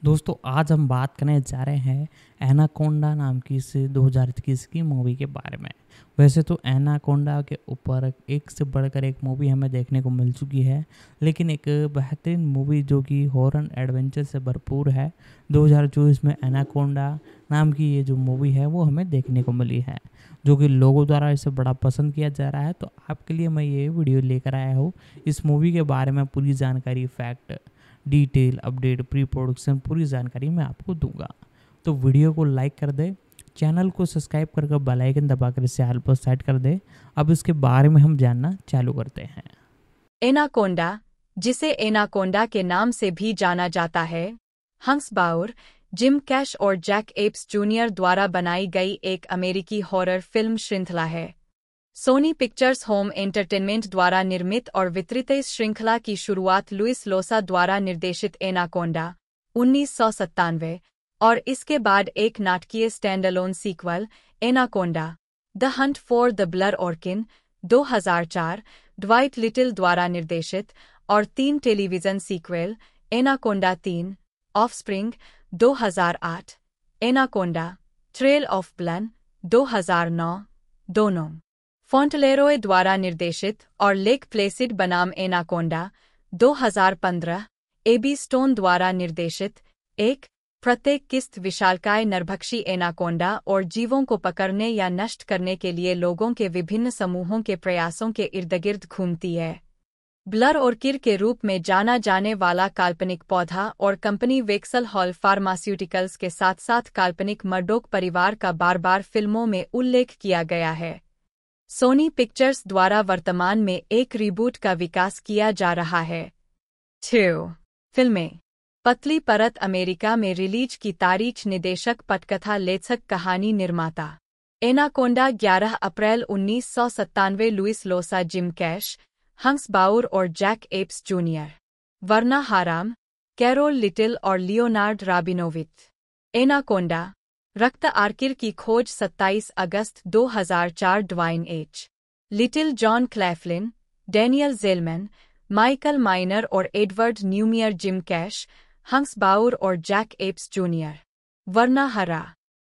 दोस्तों आज हम बात करने जा रहे हैं एनाकोंडा नाम की इस 2021 की मूवी के बारे में। वैसे तो एनाकोंडा के ऊपर एक से बढ़कर एक मूवी हमें देखने को मिल चुकी है, लेकिन एक बेहतरीन मूवी जो कि हॉरर एडवेंचर से भरपूर है 2024 में एनाकोंडा नाम की ये जो मूवी है वो हमें देखने को मिली है, जो कि लोगों द्वारा इसे बड़ा पसंद किया जा रहा है। तो आपके लिए मैं ये वीडियो लेकर आया हूँ। इस मूवी के बारे में पूरी जानकारी, fact, detail, update, pre production पूरी जानकारी मैं आपको दूंगा। तो वीडियो को लाइक कर दे, चैनल को सब्सक्राइब करके बेल आइकन दबाकर इसे ऑल पर सेट कर दे। अब इसके बारे में हम जानना चालू करते हैं। एनाकोंडा, जिसे एनाकोंडा के नाम से भी जाना जाता है, हंस बाउर, जिम कैश और जैक एप्स जूनियर द्वारा बनाई गई एक अमेरिकी हॉरर फिल्म श्रृंखला है। सोनी पिक्चर्स होम एंटरटेनमेंट द्वारा निर्मित और वितरित इस श्रृंखला की शुरुआत लुइस लोसा द्वारा निर्देशित एनाकोंडा 1997 और इसके बाद एक नाटकीय standalone sequel Anaconda the hunt for the blood ऑर्किन 2004 ड्वाइट लिटिल द्वारा निर्देशित और 3 television sequel Anaconda 3 offspring 2008, Anaconda trail of blood 2009, दोनों फॉन्टलेरोए द्वारा निर्देशित और लेक प्लेसिड बनाम एनाकोंडा 2015, एबी स्टोन द्वारा निर्देशित एक प्रत्येक किस्त विशालकाय नरभक्षी एनाकोंडा और जीवों को पकड़ने या नष्ट करने के लिए लोगों के विभिन्न समूहों के प्रयासों के इर्दगिर्द घूमती है। ब्लर ऑर्किड के रूप में जाना जाने वाला काल्पनिक पौधा और कंपनी वेक्सल हॉल फार्मास्यूटिकल्स के साथ साथ काल्पनिक मर्डोक परिवार का बार बार फिल्मों में उल्लेख किया गया है। सोनी पिक्चर्स द्वारा वर्तमान में एक रीबूट का विकास किया जा रहा है। 2 फिल्में पतली परत अमेरिका में रिलीज की तारीख, निदेशक, पटकथा, लेखक, कहानी, निर्माता एनाकोंडा 11 अप्रैल 1997, Luis Llosa, Jim Cash, Hans Bauer और Jack Epps junior, Verna Harrah, Carole Little और लियोनार्ड राबिनोविच। एनाकोंडा रक्त आर्किड की खोज 27 अगस्त 2004, Dwayne H. Little, John Claflin, Daniel Zelman, Michael Miner और Edward Neumeier, Jim Cash, Hans Bauer और Jack Epps junior, वर्ना हरा।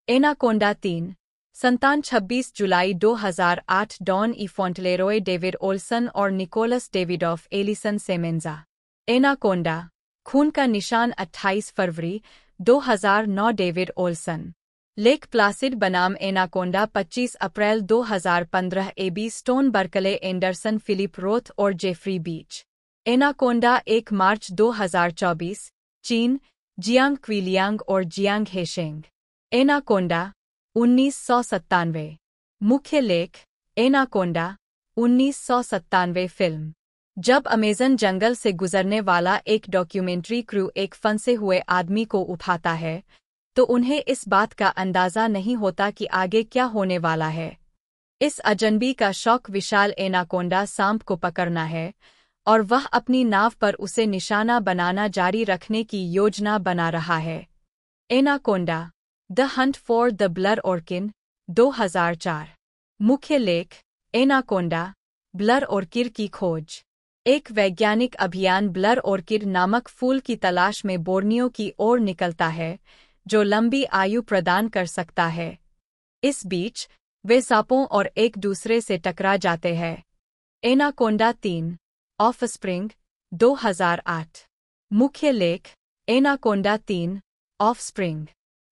एनाकोंडा 3 संतान 26 जुलाई 2008, Don E Fauntleroy, David Olsen और Nicholas Davidoff Alison Semenza. Anaconda खून का निशान 28 फरवरी 2009, डेविड ओल्सन। लेक प्लासिड बनाम एनाकोंडा 25 अप्रैल 2015, AB Stone, Berkeley Anderson, Philip Roth और जेफरी बीच। एनाकोंडा 1 मार्च 2024, चीन, जियांग क्विलियांग और जियांग हेशेंग। एनाकोंडा 1997 मुख्य लेख एनाकोंडा 1997 फिल्म। जब अमेज़न जंगल से गुजरने वाला एक डॉक्यूमेंट्री क्रू एक फंसे हुए आदमी को उठाता है, तो उन्हें इस बात का अंदाजा नहीं होता कि आगे क्या होने वाला है। इस अजनबी का शौक विशाल एनाकोंडा सांप को पकड़ना है और वह अपनी नाव पर उसे निशाना बनाना जारी रखने की योजना बना रहा है। Anaconda the hunt for the blood orchid 2004 मुख्य लेख एनाकोंडा ब्लर ऑर्किड की खोज। एक वैज्ञानिक अभियान ब्लर ऑर्किड नामक फूल की तलाश में बोर्नियो की ओर निकलता है, जो लंबी आयु प्रदान कर सकता है। इस बीच वे सांपों और एक दूसरे से टकरा जाते हैं। एनाकोंडा 3 ऑफस्प्रिंग 2008 मुख्य लेख एनाकोंडा 3 ऑफस्प्रिंग।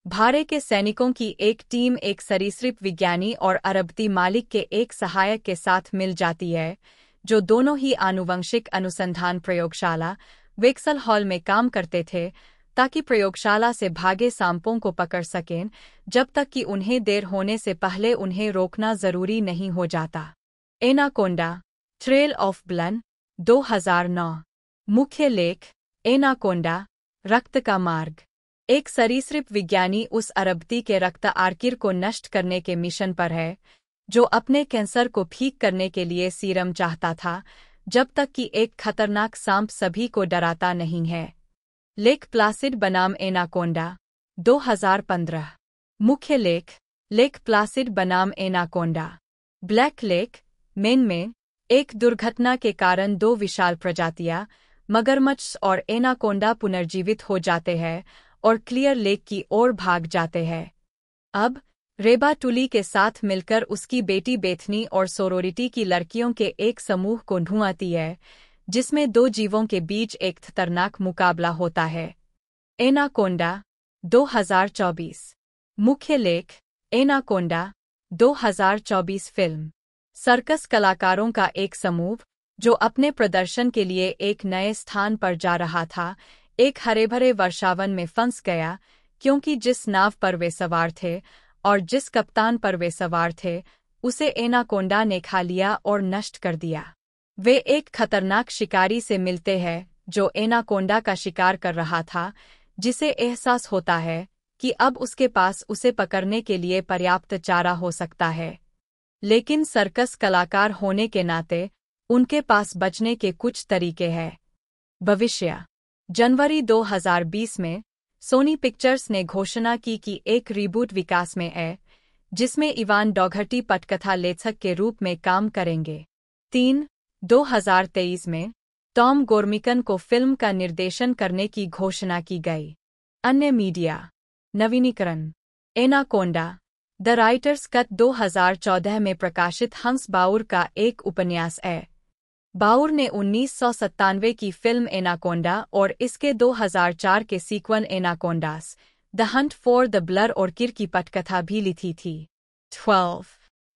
भारे के सैनिकों की एक टीम एक सरीसृप विज्ञानी और अरबती मालिक के एक सहायक के साथ मिल जाती है, जो दोनों ही आनुवंशिक अनुसंधान प्रयोगशाला वेक्सल हॉल में काम करते थे, ताकि प्रयोगशाला से भागे सांपों को पकड़ सकें जब तक कि उन्हें देर होने से पहले उन्हें रोकना जरूरी नहीं हो जाता। एनाकोंडा ट्रेल ऑफ ब्लड 2009 मुख्य लेख एनाकोंडा रक्त का मार्ग। एक सरीसृप विज्ञानी उस अरबती के रक्त आर्किड को नष्ट करने के मिशन पर है, जो अपने कैंसर को ठीक करने के लिए सीरम चाहता था, जब तक कि एक खतरनाक सांप सभी को डराता नहीं है। लेक प्लासिड बनाम एनाकोंडा 2015 मुख्य लेख लेक प्लासिड बनाम एनाकोंडा। ब्लैक लेक, मेन में एक दुर्घटना के कारण 2 विशाल प्रजातियां मगरमच्छ और एनाकोंडा पुनर्जीवित हो जाते हैं और क्लियर लेक की ओर भाग जाते हैं। अब रेबा टुली के साथ मिलकर उसकी बेटी बेथनी और सोरोरिटी की लड़कियों के एक समूह को ढूंढती है, जिसमें दो जीवों के बीच एक खतरनाक मुकाबला होता है। एनाकोंडा 2024 मुख्य लेख एनाकोंडा 2024 फिल्म सर्कस कलाकारों का एक समूह जो अपने प्रदर्शन के लिए एक नए स्थान पर जा रहा था, एक हरे-भरे वर्षावन में फंस गया, क्योंकि जिस नाव पर वे सवार थे और जिस कप्तान पर वे सवार थे, उसे एनाकोंडा ने खा लिया और नष्ट कर दिया। वे एक खतरनाक शिकारी से मिलते हैं जो एनाकोंडा का शिकार कर रहा था, जिसे एहसास होता है कि अब उसके पास उसे पकड़ने के लिए पर्याप्त चारा हो सकता है। लेकिन सर्कस कलाकार होने के नाते उनके पास बचने के कुछ तरीके हैं। भविष्य जनवरी 2020 में सोनी पिक्चर्स ने घोषणा की कि एक रीबूट विकास में है, जिसमें इवान डॉघर्टी पटकथा लेखक के रूप में काम करेंगे। 2023 में टॉम गोर्मिकन को फिल्म का निर्देशन करने की घोषणा की गई। अन्य मीडिया नवीनीकरण एनाकोंडा द राइटर्स कट 2014 में प्रकाशित हंस बाउर का एक उपन्यास है। बाउर ने 1997 की फिल्म एनाकोंडा और इसके 2004 के sequel Anacondas the hunt for the blood orchid की पटकथा भी लिखी थी। 12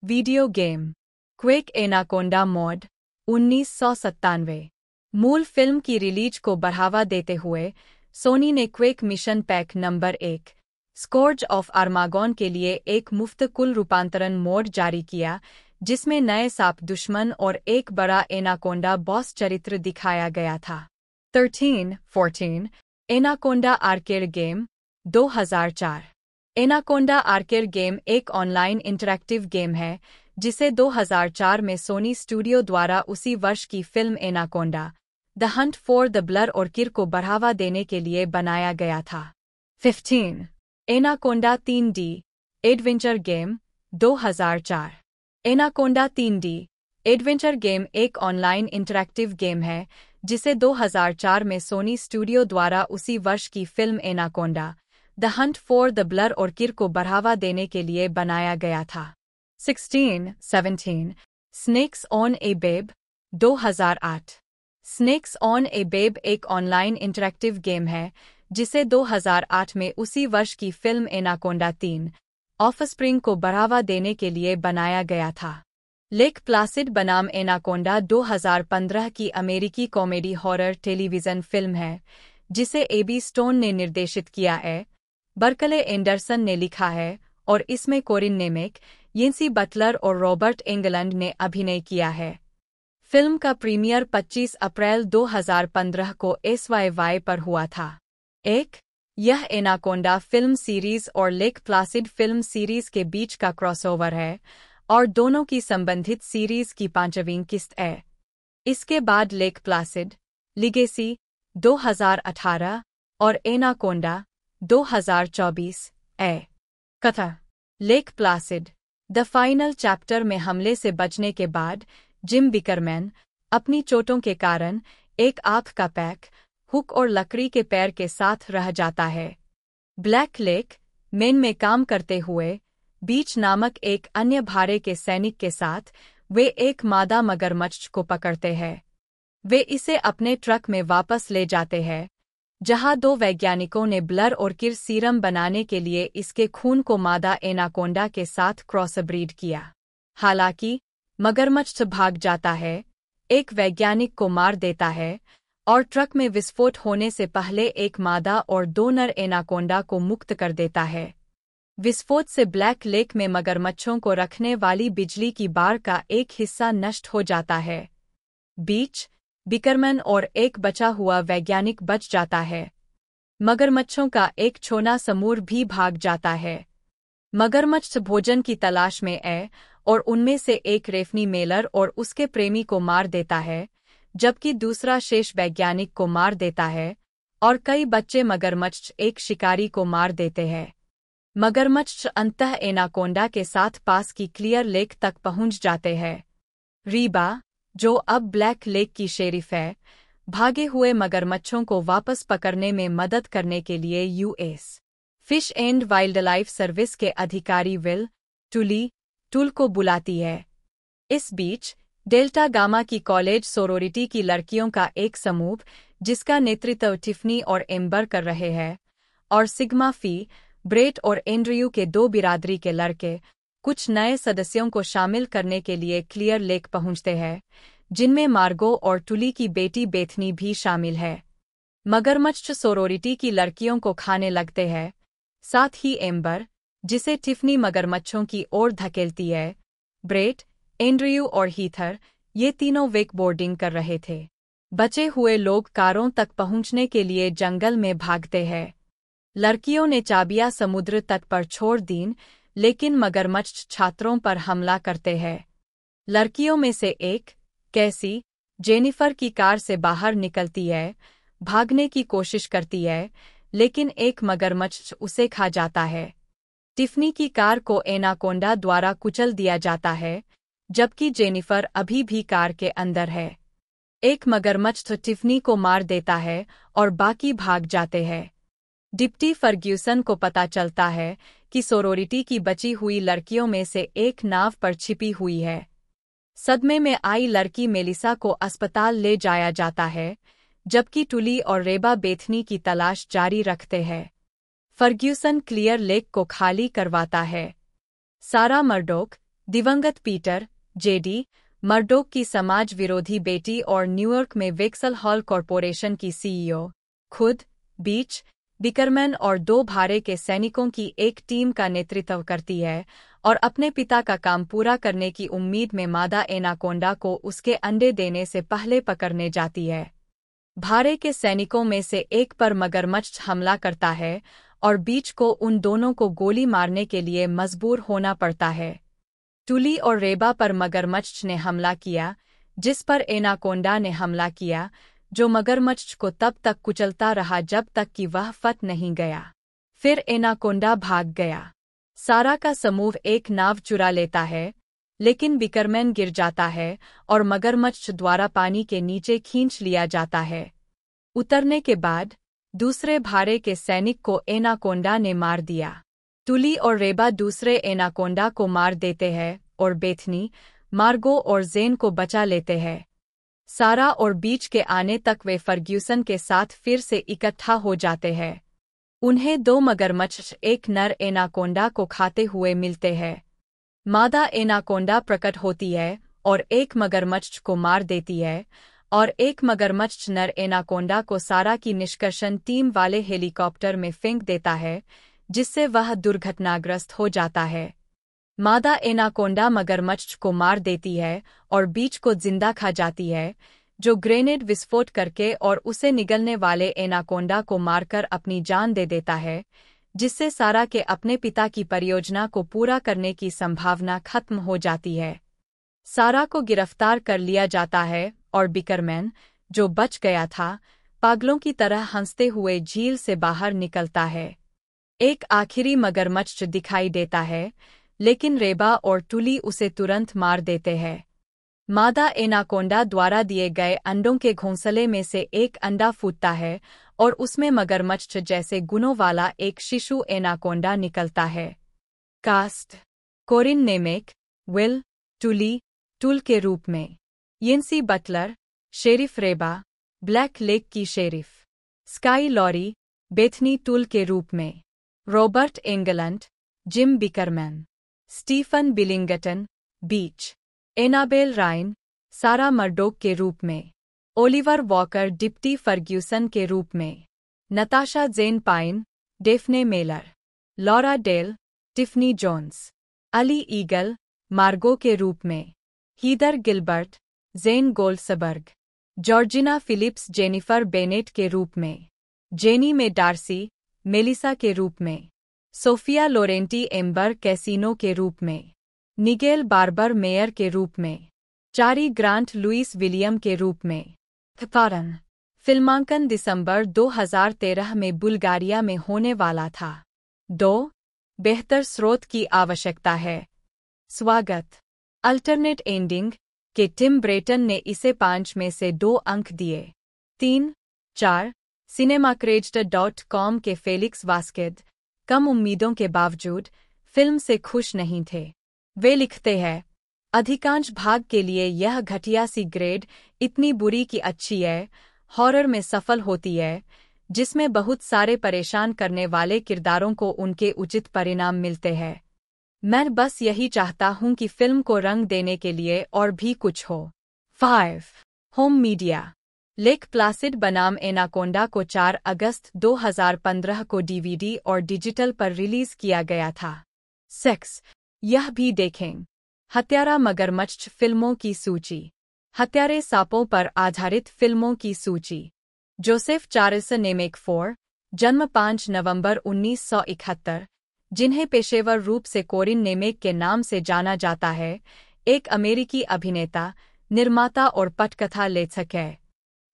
video game Quake Anaconda mod 1997 मूल फिल्म की रिलीज को बढ़ावा देते हुए सोनी ने Quake mission pack number 1 scourge of Armagon के लिए एक मुफ्त कुल रूपांतरण मोड जारी किया, जिसमें नए सांप दुश्मन और एक बड़ा एनाकोंडा बॉस चरित्र दिखाया गया था। 14 anaconda arcade game 2004 anaconda arcade game एक ऑनलाइन इंटरैक्टिव गेम है जिसे 2004 में सोनी स्टूडियो द्वारा उसी वर्ष की film Anaconda the hunt for the blood orchid को बढ़ावा देने के लिए बनाया गया था। 15 anaconda 3D adventure game 2004 anaconda 3D adventure game एक ऑनलाइन इंटरैक्टिव गेम है जिसे 2004 में सोनी स्टूडियो द्वारा उसी वर्ष की film Anaconda the hunt for the blood orchid को बढ़ावा देने के लिए बनाया गया था। 17 snakes on a babe 2008 snakes on a babe एक ऑनलाइन इंटरैक्टिव गेम है जिसे 2008 में उसी वर्ष की फिल्म एनाकोंडा 3 ऑफस्प्रिंग को बढ़ावा देने के लिए बनाया गया था। लेक प्लासिड बनाम एनाकोंडा 2015 की अमेरिकी कॉमेडी हॉरर टेलीविजन फिल्म है जिसे एबी स्टोन ने निर्देशित किया है, बर्कले एंडरसन ने लिखा है और इसमें कोरिन नेमेक, येंसी बटलर और रॉबर्ट एंगलैंड ने अभिनय किया है। फिल्म का प्रीमियर 25 अप्रैल 2015 को SYY पर हुआ था। यह एनाकोंडा फिल्म सीरीज और लेक प्लासिड फिल्म सीरीज के बीच का क्रॉसओवर है और दोनों की संबंधित सीरीज की 5वीं किस्त है। इसके बाद लेक प्लासिड लिगेसी 2018 और एनाकोंडा 2024 है। कथा lake placid the final chapter में हमले से बचने के बाद जिम बिकरमैन अपनी चोटों के कारण एक आंख का पैक, हुक और लकड़ी के पैर के साथ रह जाता है। ब्लैक लेक मेन में काम करते हुए बीच नामक एक अन्य भारे के सैनिक के साथ वे एक मादा मगरमच्छ को पकड़ते हैं। वे इसे अपने ट्रक में वापस ले जाते हैं, जहां 2 वैज्ञानिकों ने ब्लर ऑर्किड सीरम बनाने के लिए इसके खून को मादा एनाकोंडा के साथ क्रॉसब्रीड किया। हालांकि मगरमच्छ भाग जाता है, एक वैज्ञानिक को मार देता है और ट्रक में विस्फोट होने से पहले एक मादा और 2 नर एनाकोंडा को मुक्त कर देता है। विस्फोट से ब्लैक लेक में मगरमच्छों को रखने वाली बिजली की बाड़ का एक हिस्सा नष्ट हो जाता है। बीच बिकरमैन और एक बचा हुआ वैज्ञानिक बच जाता है। मगरमच्छों का एक छोटा समूह भी भाग जाता है। मगरमच्छ भोजन की तलाश में है और उनमें से एक रेफनी मेलर और उसके प्रेमी को मार देता है, जबकि दूसरा शेष वैज्ञानिक को मार देता है और कई बच्चे मगरमच्छ एक शिकारी को मार देते हैं। मगरमच्छ अंततः एनाकोंडा के साथ पास की क्लियर लेक तक पहुंच जाते हैं। रीबा, जो अब ब्लैक लेक की शेरिफ है, भागे हुए मगरमच्छों को वापस पकड़ने में मदद करने के लिए US fish and wildlife service के अधिकारी विल टूल को बुलाती है। इस बीच डेल्टा गामा की कॉलेज सोरोरिटी की लड़कियों का एक समूह, जिसका नेतृत्व टिफनी और एम्बर कर रहे हैं, और सिग्मा फी, ब्रेट और एंड्रयू के दो बिरादरी के लड़के, कुछ नए सदस्यों को शामिल करने के लिए क्लियर लेक पहुंचते हैं, जिनमें मार्गो और टुली की बेटी बेथनी भी शामिल है। मगरमच्छ सोरोरिटी की लड़कियों को खाने लगते हैं, साथ ही एम्बर, जिसे टिफनी मगरमच्छों की ओर धकेलती है, ब्रेट, एंड्रयू और हीथर, ये तीनों वेकबोर्डिंग कर रहे थे। बचे हुए लोग कारों तक पहुंचने के लिए जंगल में भागते हैं। लड़कियों ने चाबियां समुद्र तट पर छोड़ दीं, लेकिन मगरमच्छ छात्रों पर हमला करते हैं। लड़कियों में से एक, कैसी, जेनिफर की कार से बाहर निकलती है, भागने की कोशिश करती है, लेकिन एक मगरमच्छ उसे खा जाता है। टिफनी की कार को एनाकोंडा द्वारा कुचल दिया जाता है, जबकि जेनिफर अभी भी कार के अंदर है। एक मगरमच्छ टिफनी को मार देता है और बाकी भाग जाते हैं। डिप्टी फर्ग्यूसन को पता चलता है कि सोरोरिटी की बची हुई लड़कियों में से एक नाव पर छिपी हुई है। सदमे में आई लड़की मेलिसा को अस्पताल ले जाया जाता है, जबकि टुली और रेबा बेथनी की तलाश जारी रखते हैं। फर्ग्यूसन क्लियर लेक को खाली करवाता है। सारा मर्डोक, दिवंगत पीटर, जेडी मर्डोक की समाज विरोधी बेटी और न्यूयॉर्क में वेक्सल हॉल कॉरपोरेशन की सीईओ, खुद बीच बिकरमैन और दो भारे के सैनिकों की एक टीम का नेतृत्व करती है और अपने पिता का काम पूरा करने की उम्मीद में मादा एनाकोंडा को उसके अंडे देने से पहले पकड़ने जाती है। भारे के सैनिकों में से एक पर मगरमच्छ हमला करता है और बीच को उन दोनों को गोली मारने के लिए मजबूर होना पड़ता है। टुली और रेबा पर मगरमच्छ ने हमला किया, जिस पर एनाकोंडा ने हमला किया, जो मगरमच्छ को तब तक कुचलता रहा जब तक कि वह फट नहीं गया। फिर एनाकोंडा भाग गया। सारा का समूह एक नाव चुरा लेता है, लेकिन बिकरमैन गिर जाता है और मगरमच्छ द्वारा पानी के नीचे खींच लिया जाता है। उतरने के बाद दूसरे भारे के सैनिक को एनाकोंडा ने मार दिया। टुली और रेबा दूसरे एनाकोंडा को मार देते हैं और बेथनी, मार्गो और जेन को बचा लेते हैं। सारा और बीच के आने तक वे फर्ग्यूसन के साथ फिर से इकट्ठा हो जाते हैं। उन्हें दो मगरमच्छ एक नर एनाकोंडा को खाते हुए मिलते हैं। मादा एनाकोंडा प्रकट होती है और एक मगरमच्छ को मार देती है, और एक मगरमच्छ नर एनाकोंडा को सारा की निष्कर्षण टीम वाले हेलीकॉप्टर में फेंक देता है, जिससे वह दुर्घटनाग्रस्त हो जाता है। मादा एनाकोंडा मगरमच्छ को मार देती है और बीच को जिंदा खा जाती है, जो ग्रेनेड विस्फोट करके और उसे निगलने वाले एनाकोंडा को मारकर अपनी जान दे देता है, जिससे सारा के अपने पिता की परियोजना को पूरा करने की संभावना खत्म हो जाती है। सारा को गिरफ्तार कर लिया जाता है और बिकरमैन, जो बच गया था, पागलों की तरह हंसते हुए झील से बाहर निकलता है। एक आखिरी मगरमच्छ दिखाई देता है, लेकिन रेबा और टुली उसे तुरंत मार देते हैं। मादा एनाकोंडा द्वारा दिए गए अंडों के घोंसले में से एक अंडा फूटता है और उसमें मगरमच्छ जैसे गुणों वाला एक शिशु एनाकोंडा निकलता है। Cast: Corin Nemec, Will Tull के रूप में, Yancy Butler, sheriff Reba, Black Lake की sheriff, Sky Lowry, Bethany Tull के रूप में, Robert Englund, Jim Bickerman, Stephen Billington, Beach, Annabel Rhine, Sarah Murdoch के रूप में, ओलिवर वॉकर डिप्टी फर्ग्यूसन के रूप में, Natasha Jane Pyne, Daphne Meller, Laura Dale, Tiffany Jones, Ali Eagle, Margo के रूप में, Heather Gilbert, Jane Goldsberg, Georgina Phillips Jennifer Bennett के रूप में, जेनी में डार्सी, मेलिसा के रूप में, सोफिया लोरेंटी एम्बर कैसिनो के रूप में, निगेल बार्बर मेयर के रूप में, चारी ग्रांट लुइस विलियम के रूप में। कारण: फिल्मांकन दिसंबर 2013 में बुल्गारिया में होने वाला था। 2. बेहतर स्रोत की आवश्यकता है। स्वागत। अल्टरनेट एंडिंग के टिम ब्रेटन ने इसे 5 में से 2 अंक दिए। 3-4 Cinemacredited.com के फेलिक्स वास्केद कम उम्मीदों के बावजूद फिल्म से खुश नहीं थे। वे लिखते हैं, अधिकांश भाग के लिए यह घटिया सी ग्रेड इतनी बुरी कि अच्छी है, हॉरर में सफल होती है, जिसमें बहुत सारे परेशान करने वाले किरदारों को उनके उचित परिणाम मिलते हैं। मैं बस यही चाहता हूं कि फिल्म को रंग देने के लिए और भी कुछ हो। 5 होम मीडिया लेक प्लासिड बनाम एनाकोंडा को 4 अगस्त 2015 को डीवीडी और डिजिटल पर रिलीज किया गया था। 6 यह भी देखें। हत्यारा मगरमच्छ फिल्मों की सूची। हत्यारे सांपों पर आधारित फिल्मों की सूची। जोसेफ चार्ल्स नेमेक 4 जन्म 5 नवंबर 1971, जिन्हें पेशेवर रूप से कोरिन नेमेक के नाम से जाना जाता है, एक अमेरिकी अभिनेता, निर्माता और पटकथा लेखक है।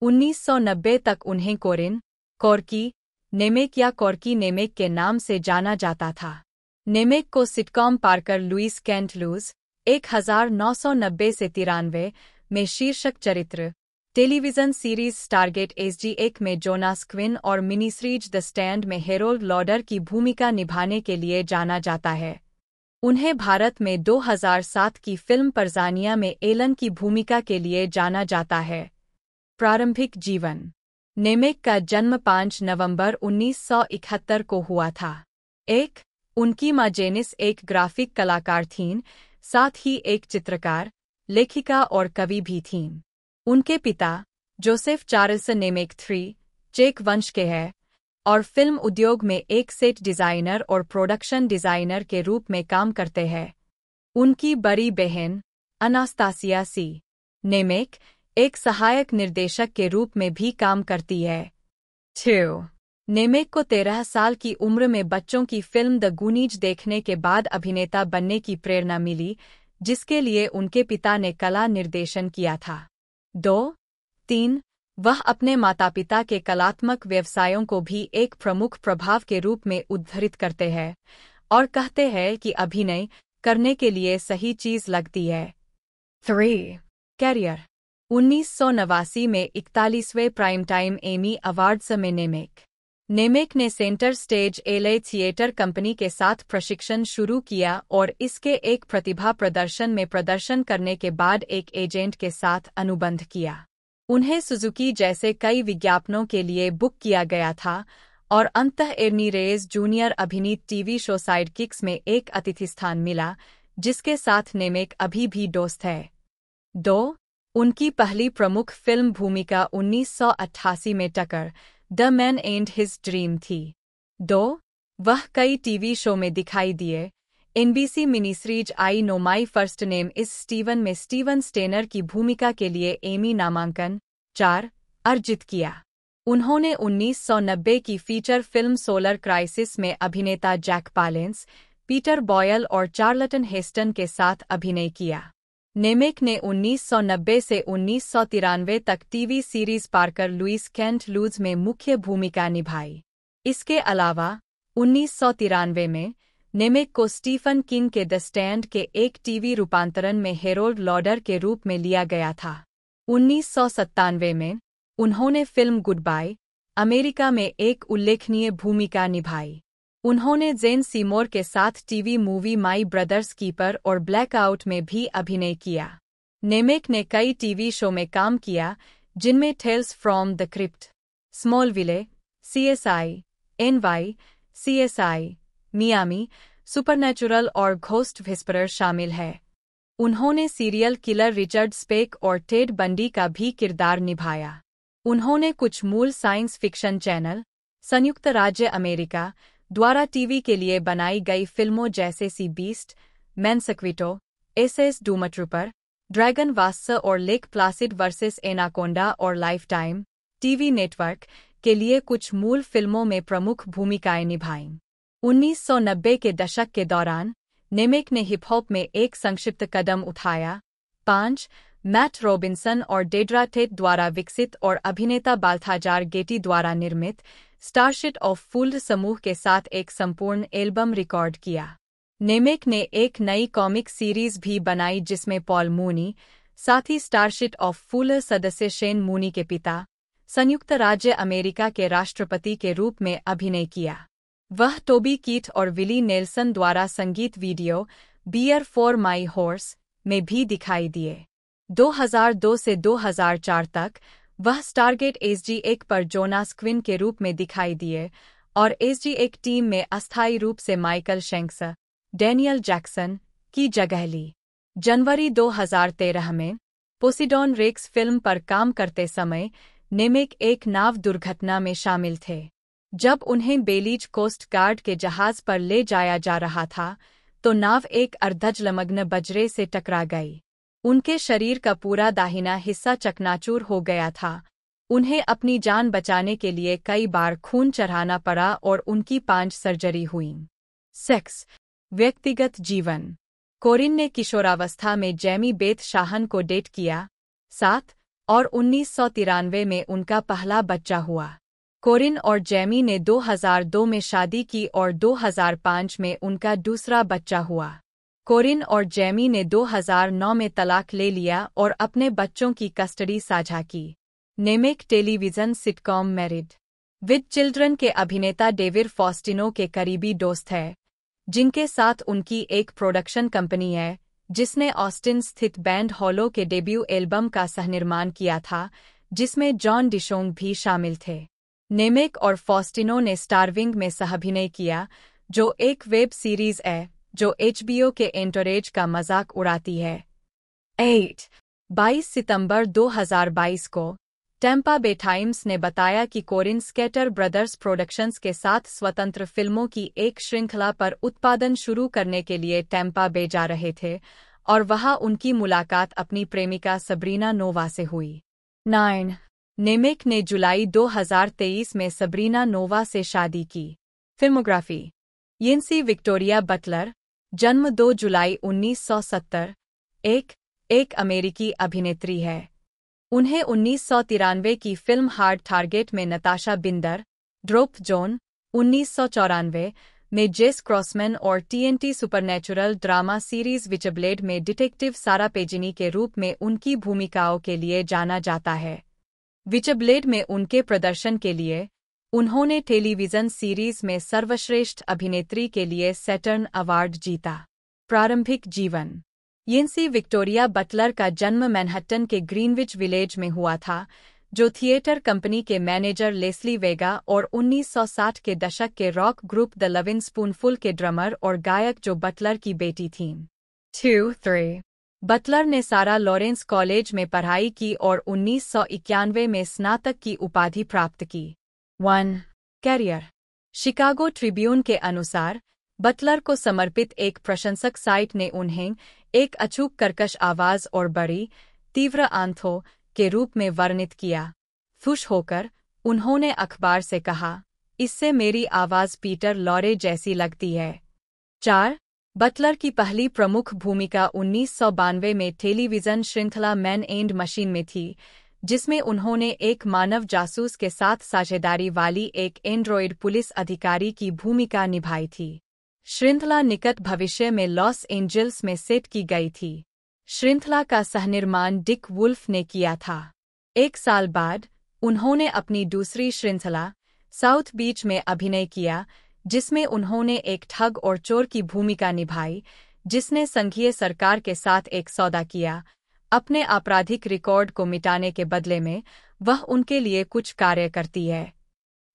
1990 तक उन्हें कोरिन, कॉर्की नेमेक या कॉर्की नेमेक के नाम से जाना जाता था। नेमेक को sitcom Parker Lewis can't lose 1990 से 93 में शीर्षक चरित्र, टेलीविजन सीरीज स्टारगेट SG1 में जोनास क्विन और मिनी सीरीज द स्टैंड में हेरोल्ड लॉडर की भूमिका निभाने के लिए जाना जाता है। उन्हें भारत में 2007 की फिल्म परजानिया में एलन की भूमिका के लिए जाना जाता है। प्रारंभिक जीवन। नेमेक का जन्म 5 नवंबर 1971 को हुआ था। उनकी मां जेनिस एक ग्राफिक कलाकार थीं, साथ ही एक चित्रकार, लेखिका और कवि भी थीं। उनके पिता, जोसेफ चार्ल्स नेमेक 3 चेक वंश के हैं और फिल्म उद्योग में एक सेट डिजाइनर और प्रोडक्शन डिजाइनर के रूप में काम करते हैं। उनकी बड़ी बहन, अनास्तासिया सी नेमेक, एक सहायक निर्देशक के रूप में भी काम करती है। 2 नेमेक को 13 साल की उम्र में बच्चों की फिल्म द गूनीज देखने के बाद अभिनेता बनने की प्रेरणा मिली, जिसके लिए उनके पिता ने कला निर्देशन किया था। 2-3 वह अपने माता-पिता के कलात्मक व्यवसायों को भी एक प्रमुख प्रभाव के रूप में उद्धृत करते हैं और कहते हैं कि अभिनय करने के लिए सही चीज लगती है। 3 कैरियर। 1989 में 41वें प्राइम टाइम एमी अवार्ड्स में नेमेक ने centre stage LA theatre company के साथ प्रशिक्षण शुरू किया और इसके एक प्रतिभा प्रदर्शन में प्रदर्शन करने के बाद एक एजेंट के साथ अनुबंध किया। उन्हें सुजुकी जैसे कई विज्ञापनों के लिए बुक किया गया था और अंततः एर्नी रेयस जूनियर अभिनीत टीवी शो साइड किक्स में एक अतिथि स्थान मिला, जिसके साथ नेमेक अभी भी दोस्त है। 2 उनकी पहली प्रमुख फिल्म भूमिका 1988 में Tucker the man and his dream थी। 2 वह कई टीवी शो में दिखाई दिए। NBC mini series I know my first name is Steven में स्टीवन स्टेनर की भूमिका के लिए एमी नामांकन 4 अर्जित किया। उन्होंने 1990 की फीचर फिल्म सोलर क्राइसिस में अभिनेता जैक पालेंस, पीटर बॉयल और चार्लटन हेस्टन के साथ अभिनय किया। नेमेक ने 1990 से 1993 तक TV series Parker Lewis can't lose में मुख्य भूमिका निभाई। इसके अलावा 1993 में नेमेक को स्टीफन किंग के द स्टैंड के एक टीवी रूपांतरण में हेरोल्ड लॉडर के रूप में लिया गया था। 1997 में उन्होंने फिल्म गुड बाय अमेरिका में एक उल्लेखनीय भूमिका निभाई। उन्होंने जेन सीमोर के साथ टीवी मूवी माई ब्रदर्स कीपर और ब्लैकआउट में भी अभिनय किया। नेमेक ने कई टीवी शो में काम किया, जिनमें tales from the crypt, Smallville, CSI, NY, CSI, Miami, supernatural और घोस्ट विस्परर शामिल है। उन्होंने सीरियल किलर रिचर्ड स्पेक और टेड बंडी का भी किरदार निभाया। उन्होंने कुछ मूल साइंस फिक्शन चैनल, संयुक्त राज्य अमेरिका द्वारा टीवी के लिए बनाई गई फिल्मों जैसे सी बीस्ट, मैनसक्विटो, SS डूमट्रूपर, ड्रैगन वास्स और लेक प्लासिड वर्सेस एनाकोंडा और लाइफ टाइम टीवी नेटवर्क के लिए कुछ मूल फिल्मों में प्रमुख भूमिकाएं निभाईं। 1990 के दशक के दौरान नेमेक ने हिप हॉप में एक संक्षिप्त कदम उठाया। 5 मैट रॉबिन्सन और डेड्रा टेट द्वारा विकसित और अभिनेता बाल्थाजार गेटी द्वारा निर्मित स्टारशिट ऑफ फूल्ड समूह के साथ एक संपूर्ण एल्बम रिकॉर्ड किया। नेमेक ने एक नई कॉमिक सीरीज भी बनाई जिसमें पॉल मूनी, साथ ही स्टारशिट ऑफ फूल्ड सदस्य शेन मूनी के पिता, संयुक्त राज्य अमेरिका के राष्ट्रपति के रूप में अभिनय किया। वह टोबी कीथ और विली नेल्सन द्वारा संगीत video beer for my horse में भी दिखाई दिए। 2002 से 2004 तक वह स्टारगेट SG-1 पर जोनास क्विन के रूप में दिखाई दिए और SG-1 टीम में अस्थायी रूप से माइकल शैंक्स, डैनियल जैक्सन की जगह ली। जनवरी 2013 में पोसिडॉन रेक्स फिल्म पर काम करते समय नेमेक एक नाव दुर्घटना में शामिल थे। जब उन्हें बेलीज कोस्ट गार्ड के जहाज पर ले जाया जा रहा था तो नाव एक अर्धजलमग्न बजरे से टकरा गई। उनके शरीर का पूरा दाहिना हिस्सा चकनाचूर हो गया था। उन्हें अपनी जान बचाने के लिए कई बार खून चढ़ाना पड़ा और उनकी 5 सर्जरी हुई। सेक्स, व्यक्तिगत जीवन। कोरिन ने किशोरावस्था में जैमी बेथ शाहन को डेट किया। 7 और 1993 में उनका पहला बच्चा हुआ। कोरिन और जैमी ने 2002 में शादी की और 2005 में उनका दूसरा बच्चा हुआ। कोरिन और जैमी ने 2009 में तलाक ले लिया और अपने बच्चों की कस्टडी साझा की। Nemec television sitcom married with children के अभिनेता डेविड फॉस्टिनो के करीबी दोस्त है, जिनके साथ उनकी एक प्रोडक्शन कंपनी है जिसने ऑस्टिन स्थित बैंड हॉलो के डेब्यू एल्बम का सहनिर्माण किया था, जिसमें जॉन डिशोंग भी शामिल थे। नेमेक और फॉस्टिनो ने स्टारविंग में सहअभिनय किया, जो एक वेब सीरीज है जो HBO के एंटोरेज का मजाक उड़ाती है। 22 सितंबर 2022 को टैम्पा बे टाइम्स ने बताया कि कोरिन स्केटर ब्रदर्स प्रोडक्शंस के साथ स्वतंत्र फिल्मों की एक श्रृंखला पर उत्पादन शुरू करने के लिए टैम्पा बे जा रहे थे और वहां उनकी मुलाकात अपनी प्रेमिका सबरीना नोवा से हुई। 9 नेमेक ने जुलाई 2023 में सबरीना नोवा से शादी की। फिल्मोग्राफी। यिंसी विक्टोरिया बटलर, जन्म 2 जुलाई 1970, एक अमेरिकी अभिनेत्री है। उन्हें 1993 की फिल्म हार्ड टारगेट में नताशा बिंदर, ड्रॉप जोन 1994 में जेस क्रॉसमैन और TNT सुपरनैचुरल ड्रामा सीरीज विचब्लेड में डिटेक्टिव सारा पेजिनी के रूप में उनकी भूमिकाओं के लिए जाना जाता है। विचब्लेड में उनके प्रदर्शन के लिए उन्होंने टेलीविजन सीरीज में सर्वश्रेष्ठ अभिनेत्री के लिए सैटर्न अवार्ड जीता। प्रारंभिक जीवन। यिंसी विक्टोरिया बटलर का जन्म मैनहट्टन के ग्रीनविच विलेज में हुआ था, जो थिएटर कंपनी के मैनेजर लेस्ली वेगा और 1960 के दशक के rock group the loving spoonful के ड्रमर और गायक जो बटलर की बेटी थीं। 2-3 बटलर ने सारा लॉरेंस कॉलेज में पढ़ाई की और 1991 में स्नातक की उपाधि प्राप्त की। 1 कैरियर। शिकागो ट्रिब्यून के अनुसार बटलर को समर्पित एक प्रशंसक साइट ने उन्हें एक अचूक कर्कश आवाज और बड़ी, तीव्र आंखों के रूप में वर्णित किया। खुश होकर उन्होंने अखबार से कहा, इससे मेरी आवाज पीटर लॉरे जैसी लगती है। 4 बटलर की पहली प्रमुख भूमिका 1992 में टेलीविजन श्रृंखला मैन एंड मशीन में थी, जिसमें उन्होंने एक मानव जासूस के साथ साझेदारी वाली एक एंड्रॉयड पुलिस अधिकारी की भूमिका निभाई थी। श्रृंखला निकट भविष्य में लॉस एंजल्स में सेट की गई थी। श्रृंखला का सहनिर्माण डिक वुल्फ ने किया था। 1 साल बाद उन्होंने अपनी दूसरी श्रृंखला साउथ बीच में अभिनय किया, जिसमें उन्होंने एक ठग और चोर की भूमिका निभाई, जिसने संघीय सरकार के साथ एक सौदा किया। अपने आपराधिक रिकॉर्ड को मिटाने के बदले में वह उनके लिए कुछ कार्य करती है।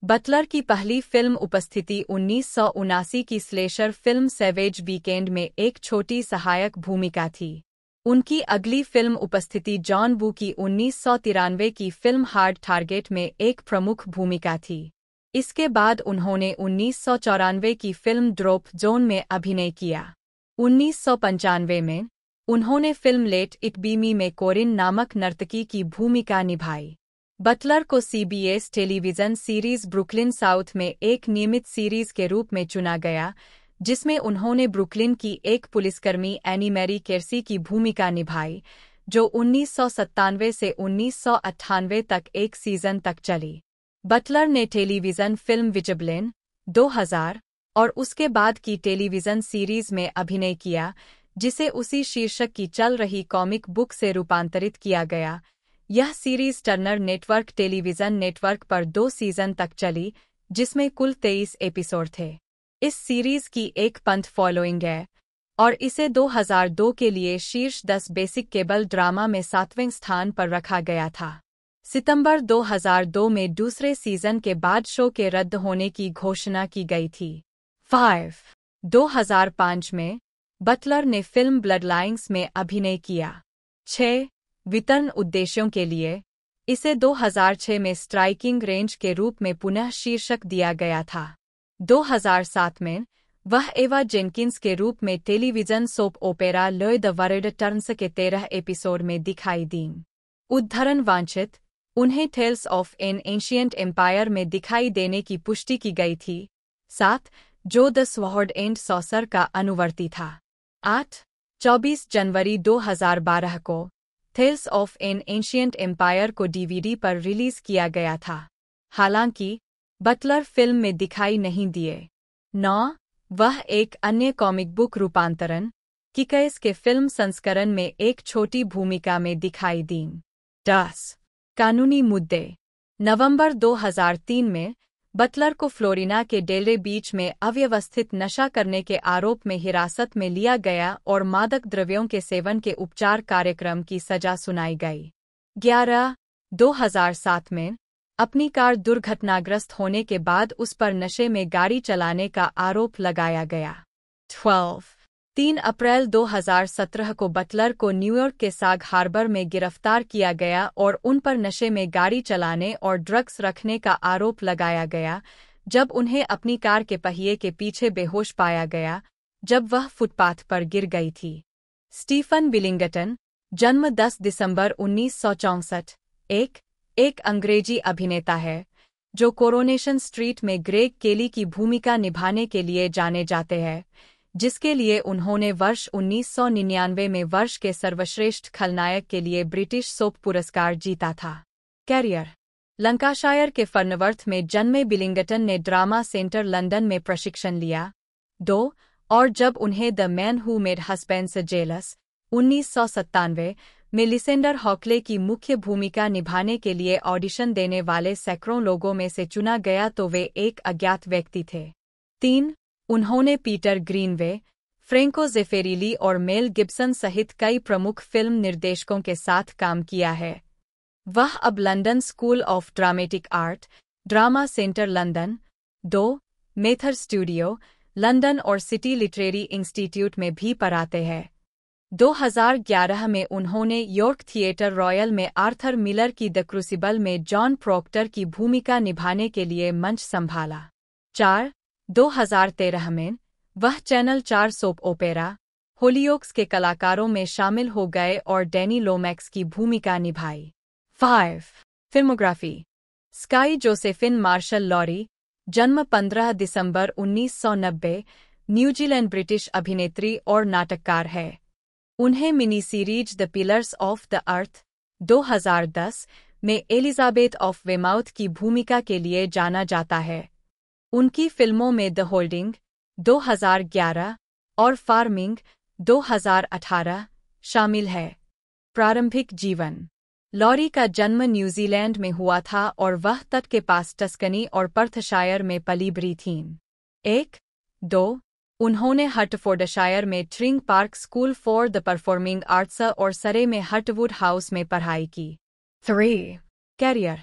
बटलर की पहली फिल्म उपस्थिति 1979 की स्लेशर फिल्म सैवेज वीकेंड में एक छोटी सहायक भूमिका थी। उनकी अगली फिल्म उपस्थिति जॉन वू की 1993 की फिल्म हार्ड टारगेट में एक प्रमुख भूमिका थी। इसके बाद उन्होंने 1994 की फिल्म ड्रॉप जोन में अभिनय किया। 1995 में उन्होंने फिल्म लेट इट बी मी में कोरिन नामक नर्तकी की भूमिका निभाई। बटलर को CBS television series Brooklyn south में एक नियमित सीरीज के रूप में चुना गया, जिसमें उन्होंने ब्रुकलिन की एक पुलिसकर्मी एनी मैरी केर्सी की भूमिका निभाई, जो 1997 से 1998 तक एक सीजन तक चली। बटलर ने टेलीविजन फिल्म विचब्लेन 2000 और उसके बाद की टेलीविजन सीरीज में अभिनय किया, जिसे उसी शीर्षक की चल रही कॉमिक बुक से रूपांतरित किया गया। यह series Turner network television network पर 2 सीजन तक चली, जिसमें कुल 23 एपिसोड थे। इस सीरीज की एक पंथ फॉलोइंग है और इसे 2002 के लिए शीर्ष 10 बेसिक केबल ड्रामा में 7वें स्थान पर रखा गया था। सितंबर 2002 में दूसरे सीजन के बाद शो के रद्द होने की घोषणा की गई थी। 5. 2005 में बटलर ने फिल्म ब्लडलाइन्स में अभिनय किया। 6. वितरण उद्देश्यों के लिए इसे 2006 में स्ट्राइकिंग रेंज के रूप में पुनः शीर्षक दिया गया था। 2007 में वह एवा जेनकिंस के रूप में टेलीविजन सोप ओपेरा लॉय द वर्ल्ड टर्न्स के 13 एपिसोड में दिखाई दीं। उद्धरण वांछित, उन्हें tales of an ancient empire में दिखाई देने की पुष्टि की गई थी। 7. जो द स्वॉर्ड एंड सॉसर का अनुवर्ती था। 8. 24 जनवरी 2012 को tales of an ancient empire को डीवीडी पर रिलीज किया गया था। हालांकि बटलर फिल्म में दिखाई नहीं दिए। 9. वह एक अन्य कॉमिक बुक रूपांतरण किकैस के फिल्म संस्करण में एक छोटी भूमिका में दिखाई दीं। 10. कानूनी मुद्दे। नवंबर 2003 में बटलर को फ्लोरिडा के डेल्रे बीच में अव्यवस्थित नशा करने के आरोप में हिरासत में लिया गया और मादक द्रव्यों के सेवन के उपचार कार्यक्रम की सजा सुनाई गई। 11. 2007 में अपनी कार दुर्घटनाग्रस्त होने के बाद उस पर नशे में गाड़ी चलाने का आरोप लगाया गया। 12. 3 अप्रैल 2017 को बटलर को न्यूयॉर्क के साग हार्बर में गिरफ्तार किया गया और उन पर नशे में गाड़ी चलाने और ड्रग्स रखने का आरोप लगाया गया, जब उन्हें अपनी कार के पहिए के पीछे बेहोश पाया गया जब वह फुटपाथ पर गिर गई थी। स्टीफन बिलिंगटन, जन्म 10 दिसंबर 1964, एक अंग्रेजी अभिनेता है जो कोरोनेशन स्ट्रीट में ग्रेग केली की भूमिका निभाने के लिए जाने जाते हैं, जिसके लिए उन्होंने वर्ष 1999 में वर्ष के सर्वश्रेष्ठ खलनायक के लिए ब्रिटिश सोप पुरस्कार जीता था। कैरियर। लंकाशायर के फर्नवर्थ में जन्मे बिलिंगटन ने ड्रामा सेंटर लंदन में प्रशिक्षण लिया। 2. और जब उन्हें the man who made husbands jealous 1997 में लिसेंडर हॉकले की मुख्य भूमिका निभाने के लिए ऑडिशन देने वाले सैकड़ों लोगों में से चुना गया तो वे एक अज्ञात व्यक्ति थे। 3. उन्होंने पीटर ग्रीनवे, फ्रैंको ज़ेफेरिली और मेल गिब्सन सहित कई प्रमुख फिल्म निर्देशकों के साथ काम किया है। वह अब London school of dramatic art, drama centre London, 2, Mather studio, London और सिटी लिटरेरी इंस्टीट्यूट में भी पढ़ाते हैं। 2011 में उन्होंने यॉर्क थिएटर रॉयल में आर्थर मिलर की द क्रूसिबल में जॉन प्रॉक्टर की भूमिका निभाने के लिए मंच संभाला। 4. 2013 में वह चैनल 4 सोप ओपेरा होलियोक्स के कलाकारों में शामिल हो गए और डैनी लोमैक्स की भूमिका निभाई। 5. Filmography. Sky Josephine Marshall Lowry, जन्म 15 दिसंबर 1990, न्यूजीलैंड ब्रिटिश अभिनेत्री और नाटककार है। उन्हें mini series the pillars of the earth 2010 में एलिजाबेथ ऑफ वेमाउथ की भूमिका के लिए जाना जाता है। उनकी फिल्मों में द होल्डिंग 2011 और फार्मिंग 2018 शामिल है। प्रारंभिक जीवन। लॉरी का जन्म न्यूजीलैंड में हुआ था और वह तट के पास टस्कनी और पर्थशायर में पली बड़ी थीं। 1. 2. उन्होंने हर्टफोर्डशायर में Tring park school for the performing arts और सरे में हर्टवुड हाउस में पढ़ाई की। 3. कैरियर।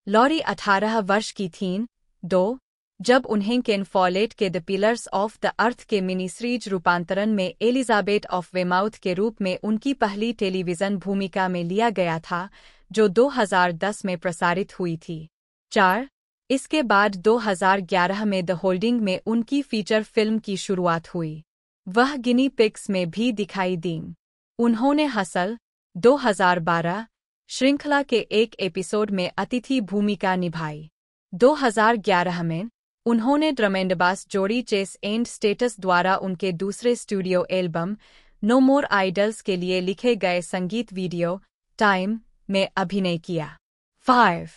लॉरी 18 वर्ष की थीं। 2. जब उन्हें केन फॉलेट के the pillars of the earth के मिनी सीरीज रूपांतरण में एलिजाबेथ ऑफ वेमाउथ के रूप में उनकी पहली टेलीविजन भूमिका में लिया गया था, जो 2010 में प्रसारित हुई थी। 4. इसके बाद 2011 में द होल्डिंग में उनकी फीचर फिल्म की शुरुआत हुई। वह गिनी पिग्स में भी दिखाई दीं। उन्होंने हसल 2012 श्रृंखला के एक एपिसोड में अतिथि भूमिका निभाई। 2011 में उन्होंने ड्रमेंडबास जोड़ी चेस एंड स्टेटस द्वारा उनके दूसरे स्टूडियो एल्बम नो मोर आइडल्स के लिए लिखे गए संगीत वीडियो टाइम में अभिनय किया। 5.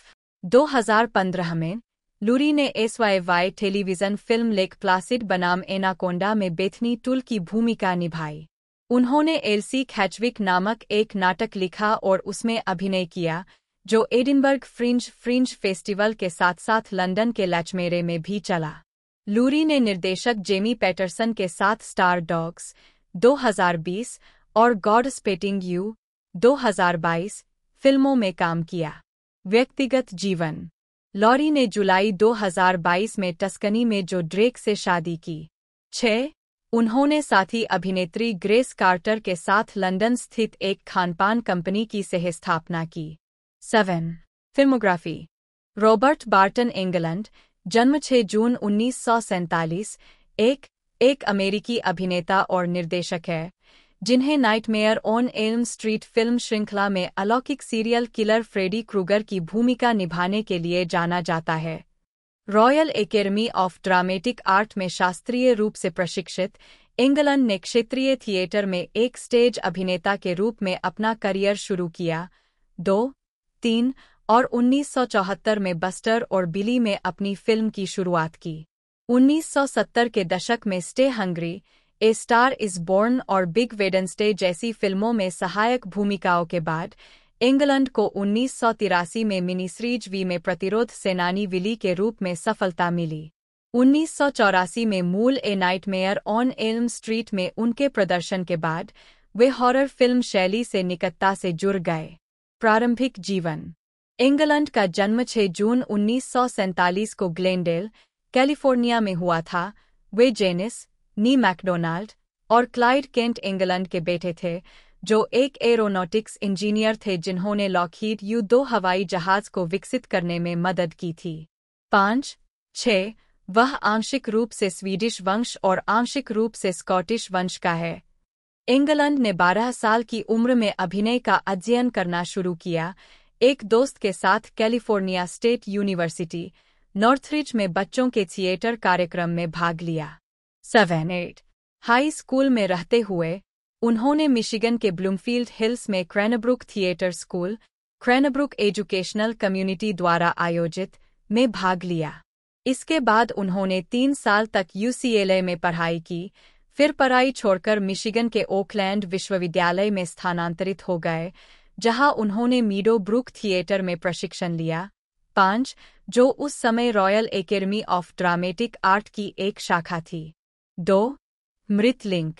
2015 में लूरी ने SYY television film lake Placid बनाम एनाकोंडा में बेथनी टुल की भूमिका निभाई। उन्होंने एल्सी खैचविक नामक एक नाटक लिखा और उसमें अभिनय किया, जो एडिनबर्ग फ्रिंज फेस्टिवल के साथ साथ लंदन के लैचमेरे में भी चला। लूरी ने निर्देशक जेमी पैटरसन के साथ स्टार डॉग्स 2020 और गॉड स्पेटिंग यू 2022 फिल्मों में काम किया। व्यक्तिगत जीवन। लॉरी ने जुलाई 2022 में टस्कनी में जो ड्रेक से शादी की। 6. उन्होंने साथी अभिनेत्री ग्रेस कार्टर के साथ लंदन स्थित एक खानपान कंपनी की सह-स्थापना की। 7. फिल्मोग्राफी। रॉबर्ट बार्टन इंग्लैंड, जन्म 6 जून 1947, एक अमेरिकी अभिनेता और निर्देशक है, जिन्हें nightmare on Elm street film श्रृंखला में अलौकिक सीरियल किलर फ्रेडी क्रूगर की भूमिका निभाने के लिए जाना जाता है। Royal academy of dramatic art में शास्त्रीय रूप से प्रशिक्षित, इंग्लैंड ने क्षेत्रीय थिएटर में एक स्टेज अभिनेता के रूप में अपना करियर शुरू किया। 2, 3 और 1974 में बस्टर और बिली में अपनी फिल्म की शुरुआत की। 1970 के दशक में stay hungry, A star is born और बिग वेडनेसडे जैसी फिल्मों में सहायक भूमिकाओं के बाद इंग्लैंड को 1983 में मिनीसीरीज वी में प्रतिरोध सेनानी विली के रूप में सफलता मिली। 1984 में मूल ए नाइटमेयर ऑन एल्म स्ट्रीट में उनके प्रदर्शन के बाद वे हॉरर फिल्म शैली से निकटता से जुड़ गए। प्रारंभिक जीवन। इंग्लैंड का जन्म 6 जून 1947 को ग्लेनडेल, कैलिफोर्निया में हुआ था। वे जेनिस नी मैकडोनाल्ड और क्लाइड केंट इंग्लैंड के बेटे थे, जो एक एरोनॉटिक्स इंजीनियर थे जिन्होंने लॉकहीड U-2 हवाई जहाज को विकसित करने में मदद की थी। 5. 6. वह आंशिक रूप से स्वीडिश वंश और आंशिक रूप से स्कॉटिश वंश का है। इंग्लैंड ने 12 साल की उम्र में अभिनय का अध्ययन करना शुरू किया, एक दोस्त के साथ कैलिफोर्निया स्टेट यूनिवर्सिटी, नॉर्थरिज में बच्चों के थिएटर कार्यक्रम में भाग लिया। 7. 8. हाई स्कूल में रहते हुए उन्होंने मिशिगन के ब्लूमफील्ड हिल्स में क्रैनब्रुक थिएटर स्कूल, क्रैनब्रुक एजुकेशनल कम्युनिटी द्वारा आयोजित में भाग लिया। इसके बाद उन्होंने 3 साल तक UCLA में पढ़ाई की, फिर पढ़ाई छोड़कर मिशिगन के ओकलैंड विश्वविद्यालय में स्थानांतरित हो गए, जहां उन्होंने मीडो ब्रुक थिएटर में प्रशिक्षण लिया। 5. जो उस समय royal academy of dramatic art की एक शाखा थी। 2. मृतलिंक।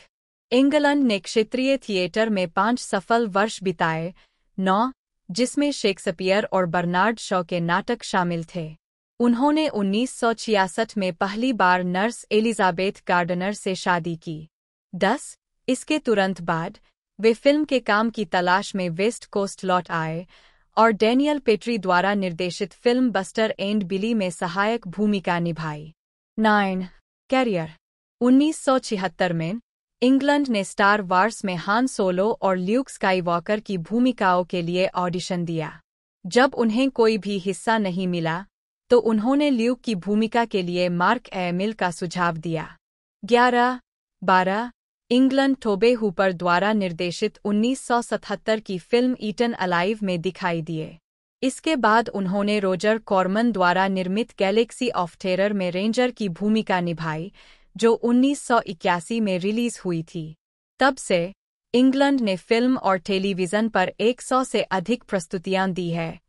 इंग्लैंड ने क्षेत्रीय थिएटर में 5 सफल वर्ष बिताए। 9. जिसमें शेक्सपियर और बर्नार्ड शॉ के नाटक शामिल थे। उन्होंने 1966 में पहली बार नर्स एलिजाबेथ गार्डनर से शादी की। 10. इसके तुरंत बाद वे फिल्म के काम की तलाश में वेस्ट कोस्ट लौट आए और डैनियल पेट्री द्वारा निर्देशित फिल्म बस्टर एंड बिली में सहायक भूमिका निभाई। 9. कैरियर। 1976 में इंग्लैंड ने स्टार वार्स में हान सोलो और ल्यूक स्काईवॉकर की भूमिकाओं के लिए ऑडिशन दिया। जब उन्हें कोई भी हिस्सा नहीं मिला, तो उन्होंने ल्यूक की भूमिका के लिए मार्क एमिल का सुझाव दिया। 11. 12. इंग्लैंड टोबे हुपर द्वारा निर्देशित 1977 की फिल्म ईटन अलाइव में दिखाई दिए। इसके बाद उन्होंने रोजर कॉर्मन द्वारा निर्मित गैलेक्सी ऑफ टेरर में रेंजर की भूमिका निभाई, जो 1981 में रिलीज हुई थी। तब से इंग्लैंड ने फिल्म और टेलीविज़न पर 100 से अधिक प्रस्तुतियां दी है।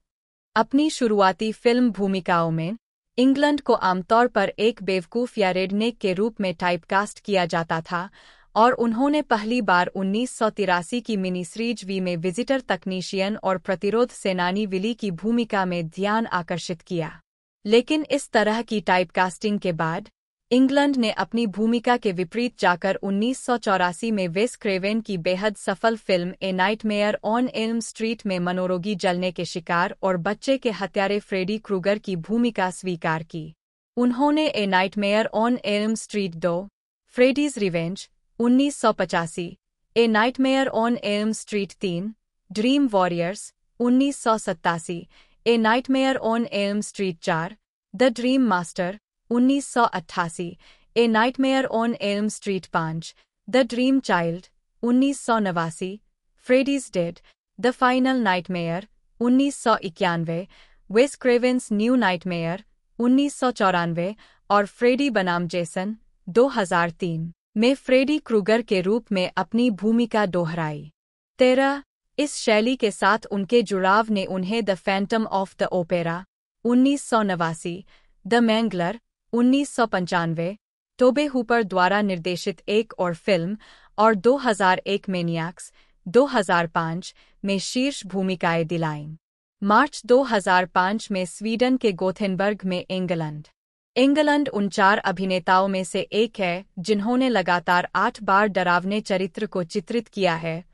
अपनी शुरुआती फिल्म भूमिकाओं में इंग्लैंड को आमतौर पर एक बेवकूफ़ या रेडनेक के रूप में टाइपकास्ट किया जाता था, और उन्होंने पहली बार 1983 की मिनीसीरीज वी में विजिटर तकनीशियन और प्रतिरोध सेनानी विली की भूमिका में ध्यान आकर्षित किया। लेकिन इस तरह की टाइपकास्टिंग के बाद इंग्लैंड ने अपनी भूमिका के विपरीत जाकर 1984 में वेस क्रेवेन की बेहद सफल film A nightmare on Elm street में मनोरोगी जलने के शिकार और बच्चे के हत्यारे फ्रेडी क्रूगर की भूमिका स्वीकार की। उन्होंने a nightmare on Elm Street 2, Freddy's revenge 1985, a nightmare on Elm Street 3, dream warriors 1987, a nightmare on Elm Street 4, the dream master 1988, a nightmare on Elm Street 5, the dream child 1989, Freddy's dead, the final nightmare 1991, Wes क्रेवेन्स new nightmare 1994 और Freddy बनाम Jason 2003 में Freddy Kruger के रूप में अपनी भूमिका दोहराई। 13. इस शैली के साथ उनके जुड़ाव ने उन्हें the phantom of the opera 1989, the mangler 1995, Tobe Hooper द्वारा निर्देशित एक और फिल्म और 2001 मैनियाक्स 2005 में शीर्ष भूमिकाएं दिलाईं। मार्च 2005 में स्वीडन के गोथेनबर्ग में इंग्लैंड उन 4 अभिनेताओं में से एक है जिन्होंने लगातार 8 बार डरावने चरित्र को चित्रित किया है।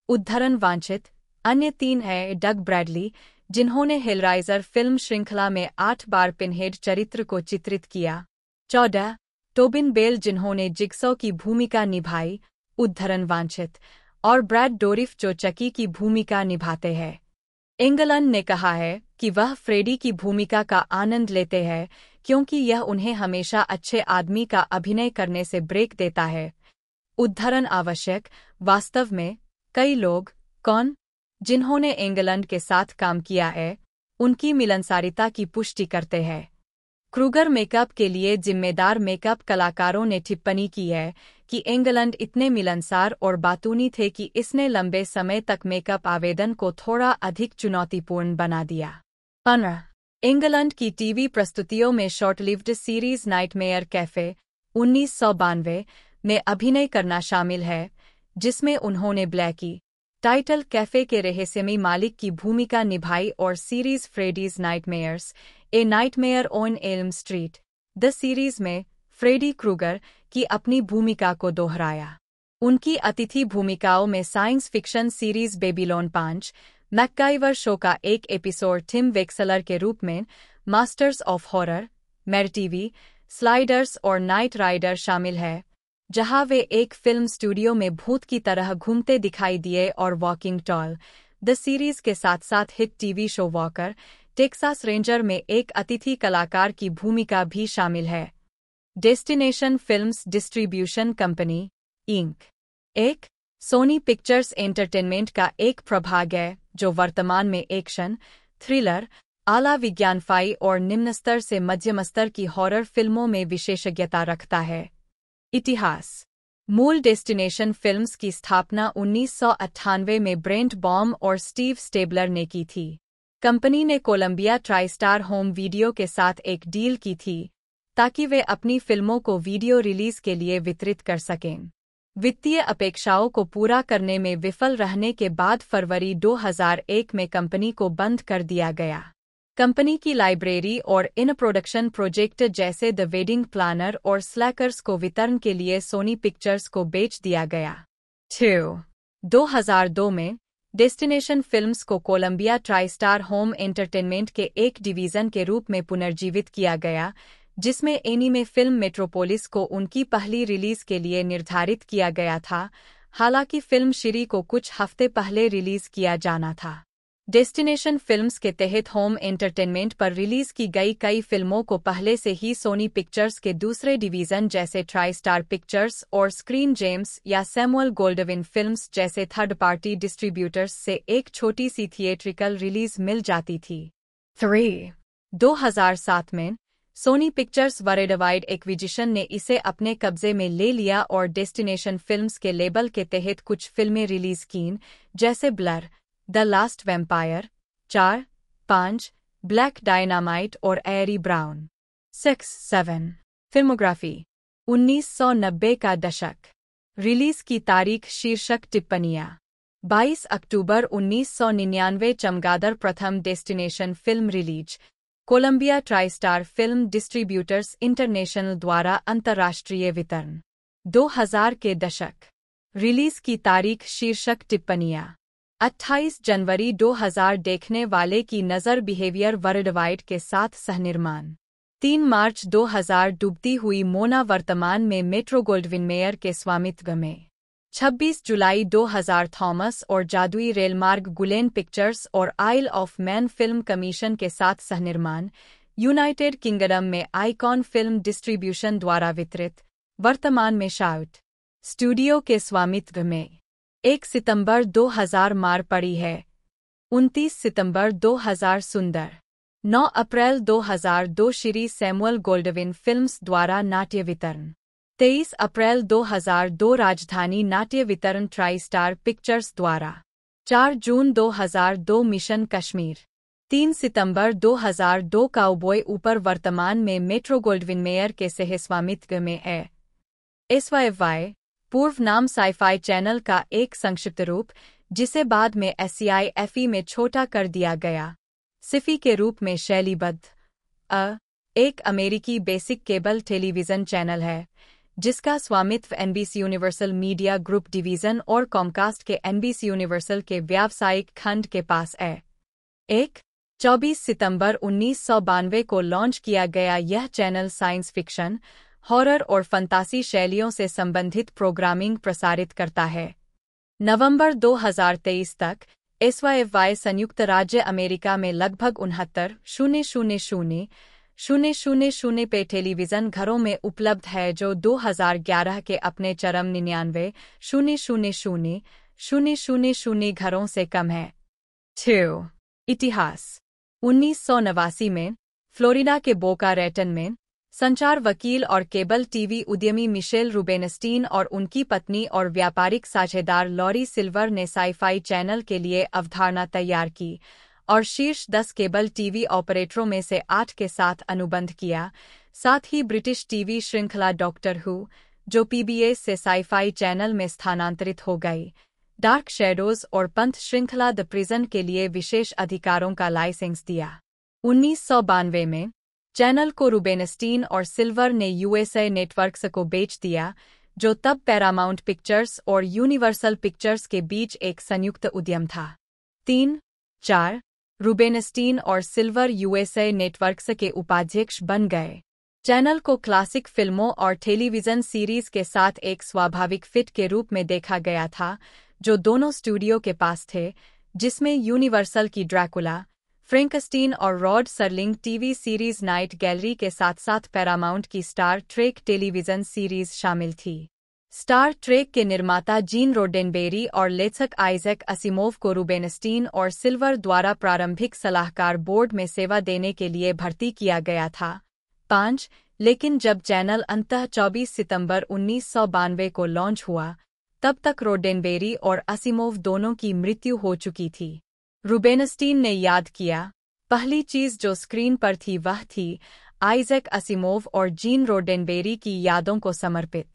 उद्धरण वांछित। अन्य 3 है डग ब्रैडली, जिन्होंने हेलराइजर फिल्म श्रृंखला में 8 बार पिनहेड चरित्र को चित्रित किया। 14 टोबिन बेल, जिन्होंने जिगसॉ की भूमिका निभाई, उद्धरण वांछित, और ब्रैड डोरिफ जो चकी की भूमिका निभाते हैं। इंग्लैंड ने कहा है कि वह फ्रेडी की भूमिका का आनंद लेते हैं क्योंकि यह उन्हें हमेशा अच्छे आदमी का अभिनय करने से ब्रेक देता है। उद्धरण आवश्यक। वास्तव में कई लोग जिन्होंने इंग्लैंड के साथ काम किया है, उनकी मिलनसारिता की पुष्टि करते हैं। क्रूगर मेकअप के लिए जिम्मेदार मेकअप कलाकारों ने टिप्पणी की है कि इंग्लैंड इतने मिलनसार और बातूनी थे कि इसने लंबे समय तक मेकअप आवेदन को थोड़ा अधिक चुनौतीपूर्ण बना दिया। 15 इंग्लैंड की टीवी प्रस्तुतियों में शॉर्ट-लिव्ड सीरीज नाइटमेयर कैफे 1992 में अभिनय करना शामिल है, जिसमें उन्होंने ब्लैकी टाइटल कैफे के रहस्यमयी मालिक की भूमिका निभाई और series Freddy's nightmares a nightmare on Elm Street the series में फ्रेडी क्रूगर की अपनी भूमिका को दोहराया। उनकी अतिथि भूमिकाओं में science fiction series Babylon 5, MacGyver show का एक एपिसोड टिम वेक्सलर के रूप में, मास्टर्स ऑफ हॉरर, मेर टीवी, स्लाइडर्स और नाइट राइडर शामिल है, जहां वे एक फिल्म स्टूडियो में भूत की तरह घूमते दिखाई दिए, और वॉकिंग टॉल द सीरीज के साथ साथ hit TV show Walker Texas Ranger में एक अतिथि कलाकार की भूमिका भी शामिल है। Destination Films distribution company Inc एक सोनी पिक्चर्स एंटरटेनमेंट का एक प्रभाग है जो वर्तमान में एक्शन, थ्रिलर, आला विज्ञानफाई और निम्न स्तर से मध्यम स्तर की हॉरर फिल्मों में विशेषज्ञता रखता है। इतिहास। मूल डेस्टिनेशन फिल्म्स की स्थापना 1998 में ब्रेंट बॉम और स्टीव स्टेबलर ने की थी। कंपनी ने कोलंबिया ट्राइस्टार होम वीडियो के साथ एक डील की थी ताकि वे अपनी फिल्मों को वीडियो रिलीज के लिए वितरित कर सकें। वित्तीय अपेक्षाओं को पूरा करने में विफल रहने के बाद फरवरी 2001 में कंपनी को बंद कर दिया गया। कंपनी की लाइब्रेरी और इन प्रोडक्शन प्रोजेक्ट जैसे द वेडिंग प्लानर और स्लैकर्स को वितरण के लिए सोनी पिक्चर्स को बेच दिया गया। 2002 में डेस्टिनेशन फिल्म्स को कोलंबिया ट्राइस्टार होम एंटरटेनमेंट के एक डिवीजन के रूप में पुनर्जीवित किया गया, जिसमें एनीमे फिल्म मेट्रोपोलिस को उनकी पहली रिलीज के लिए निर्धारित किया गया था, हालांकि फिल्म शिरी को कुछ हफ्ते पहले रिलीज किया जाना था। डेस्टिनेशन फिल्म्स के तहत होम एंटरटेनमेंट पर रिलीज की गई कई फिल्मों को पहले से ही सोनी पिक्चर्स के दूसरे डिवीजन जैसे ट्राइस्टार पिक्चर्स और स्क्रीन जेम्स या सैमुअल गोल्डविन फिल्म्स जैसे थर्ड पार्टी डिस्ट्रीब्यूटर्स से एक छोटी सी थिएट्रिकल रिलीज मिल जाती थी। 2007 में सोनी पिक्चर्स वर्ल्डवाइड एक्विजिशन ने इसे अपने कब्जे में ले लिया और डेस्टिनेशन फिल्म्स के लेबल के तहत कुछ फिल्में रिलीज कीं, जैसे blur, the last vampire, 4, 5, black dynamite और एरी ब्राउन। 6-7 फिल्मोग्राफी। 1990 का दशक। रिलीज की तारीख शीर्षक टिप्पणियां। 22 अक्टूबर 1999 चमगादड़ प्रथम destination film release, Columbia TriStar film distributors international द्वारा अंतर्राष्ट्रीय वितरण। 2000 के दशक। रिलीज की तारीख शीर्षक टिप्पणियां। 28 जनवरी 2000 देखने वाले की नज़र बिहेवियर वर्ल्डवाइड के साथ सहनिर्माण। 3 मार्च 2000 डूबती हुई मोना वर्तमान में मेट्रो गोल्डविन मेयर के स्वामित्व में। 26 जुलाई 2000 थॉमस और जादुई रेलमार्ग गुलेन पिक्चर्स और आइल ऑफ मैन फिल्म कमीशन के साथ सहनिर्माण, यूनाइटेड किंगडम में आइकॉन फिल्म डिस्ट्रीब्यूशन द्वारा वितरित, वर्तमान में शाउट स्टूडियो के स्वामित्व में। 1 सितंबर 2000 मार पड़ी है। 29 सितंबर 2000 सुंदर। 9 अप्रैल 2002 श्री सैमुअल गोल्डविन फिल्म्स द्वारा नाट्य वितरण। 23 अप्रैल 2002 राजधानी नाट्य वितरण ट्राइस्टार पिक्चर्स द्वारा। 4 जून 2002 मिशन कश्मीर। 3 सितंबर 2002 काउबॉय ऊपर वर्तमान में मेट्रो गोल्डविन मेयर के सहस्वामित्व में है। SYFY पूर्व नाम साइफाई चैनल का एक संक्षिप्त रूप, जिसे बाद में SCIFE में छोटा कर दिया गया। सिफी के रूप में शैलीबद्ध एक अमेरिकी बेसिक केबल टेलीविज़न चैनल है, जिसका स्वामित्व NBC universal media group division और कॉमकास्ट के NBC यूनिवर्सल के व्यावसायिक खंड के पास है। 24 सितंबर 1992 को लॉन्च किया गया यह चैनल साइंस फिक्शन, हॉरर और फंतासी शैलियों से संबंधित प्रोग्रामिंग प्रसारित करता है। नवंबर 2023 तक SYFY संयुक्त राज्य अमेरिका में लगभग 69,000 पे टेलीविज़न घरों में उपलब्ध है, जो 2011 के अपने चरम 99,000 घरों से कम है। 2. इतिहास 1989 में फ्लोरिडा के बोका रेटन में संचार वकील और केबल टीवी उद्यमी मिशेल रूबेनस्टीन और उनकी पत्नी और व्यापारिक साझेदार लॉरी सिल्वर ने साइफाई चैनल के लिए अवधारणा तैयार की और शीर्ष 10 केबल टीवी ऑपरेटरों में से 8 के साथ अनुबंध किया। साथ ही ब्रिटिश टीवी श्रृंखला डॉक्टर हू, जो PBS से साइफाई चैनल में स्थानांतरित हो गई, डार्क शैडोज और पंथ श्रृंखला द प्रिजन के लिए विशेष अधिकारों का लाइसेंस दिया। 1992 में चैनल को रूबेनस्टीन और सिल्वर ने USA नेटवर्क्स को बेच दिया, जो तब पैरामाउंट पिक्चर्स और यूनिवर्सल पिक्चर्स के बीच एक संयुक्त उद्यम था। 3-4 रूबेनस्टीन और सिल्वर USA नेटवर्क्स के उपाध्यक्ष बन गए। चैनल को क्लासिक फिल्मों और टेलीविज़न सीरीज के साथ एक स्वाभाविक फिट के रूप में देखा गया था, जो दोनों स्टूडियो के पास थे, जिसमें यूनिवर्सल की ड्रैकुला, फ्रैंकस्टीन और Rod Serling TV series night gallery के साथ साथ पैरामाउंट की स्टार ट्रेक टेलीविज़न सीरीज शामिल थी। स्टार ट्रेक के निर्माता जीन रोडेनबेरी और लेखक आइजैक असिमोव को रूबेनस्टीन और सिल्वर द्वारा प्रारंभिक सलाहकार बोर्ड में सेवा देने के लिए भर्ती किया गया था। 5 लेकिन जब चैनल अंततः 24 सितंबर 1992 को लॉन्च हुआ, तब तक रोडेनबेरी और असिमोव दोनों की मृत्यु हो चुकी थी। रूबेनस्टीन ने याद किया, पहली चीज जो स्क्रीन पर थी वह थी आइजैक असिमोव और जीन रोडेनबेरी की यादों को समर्पित।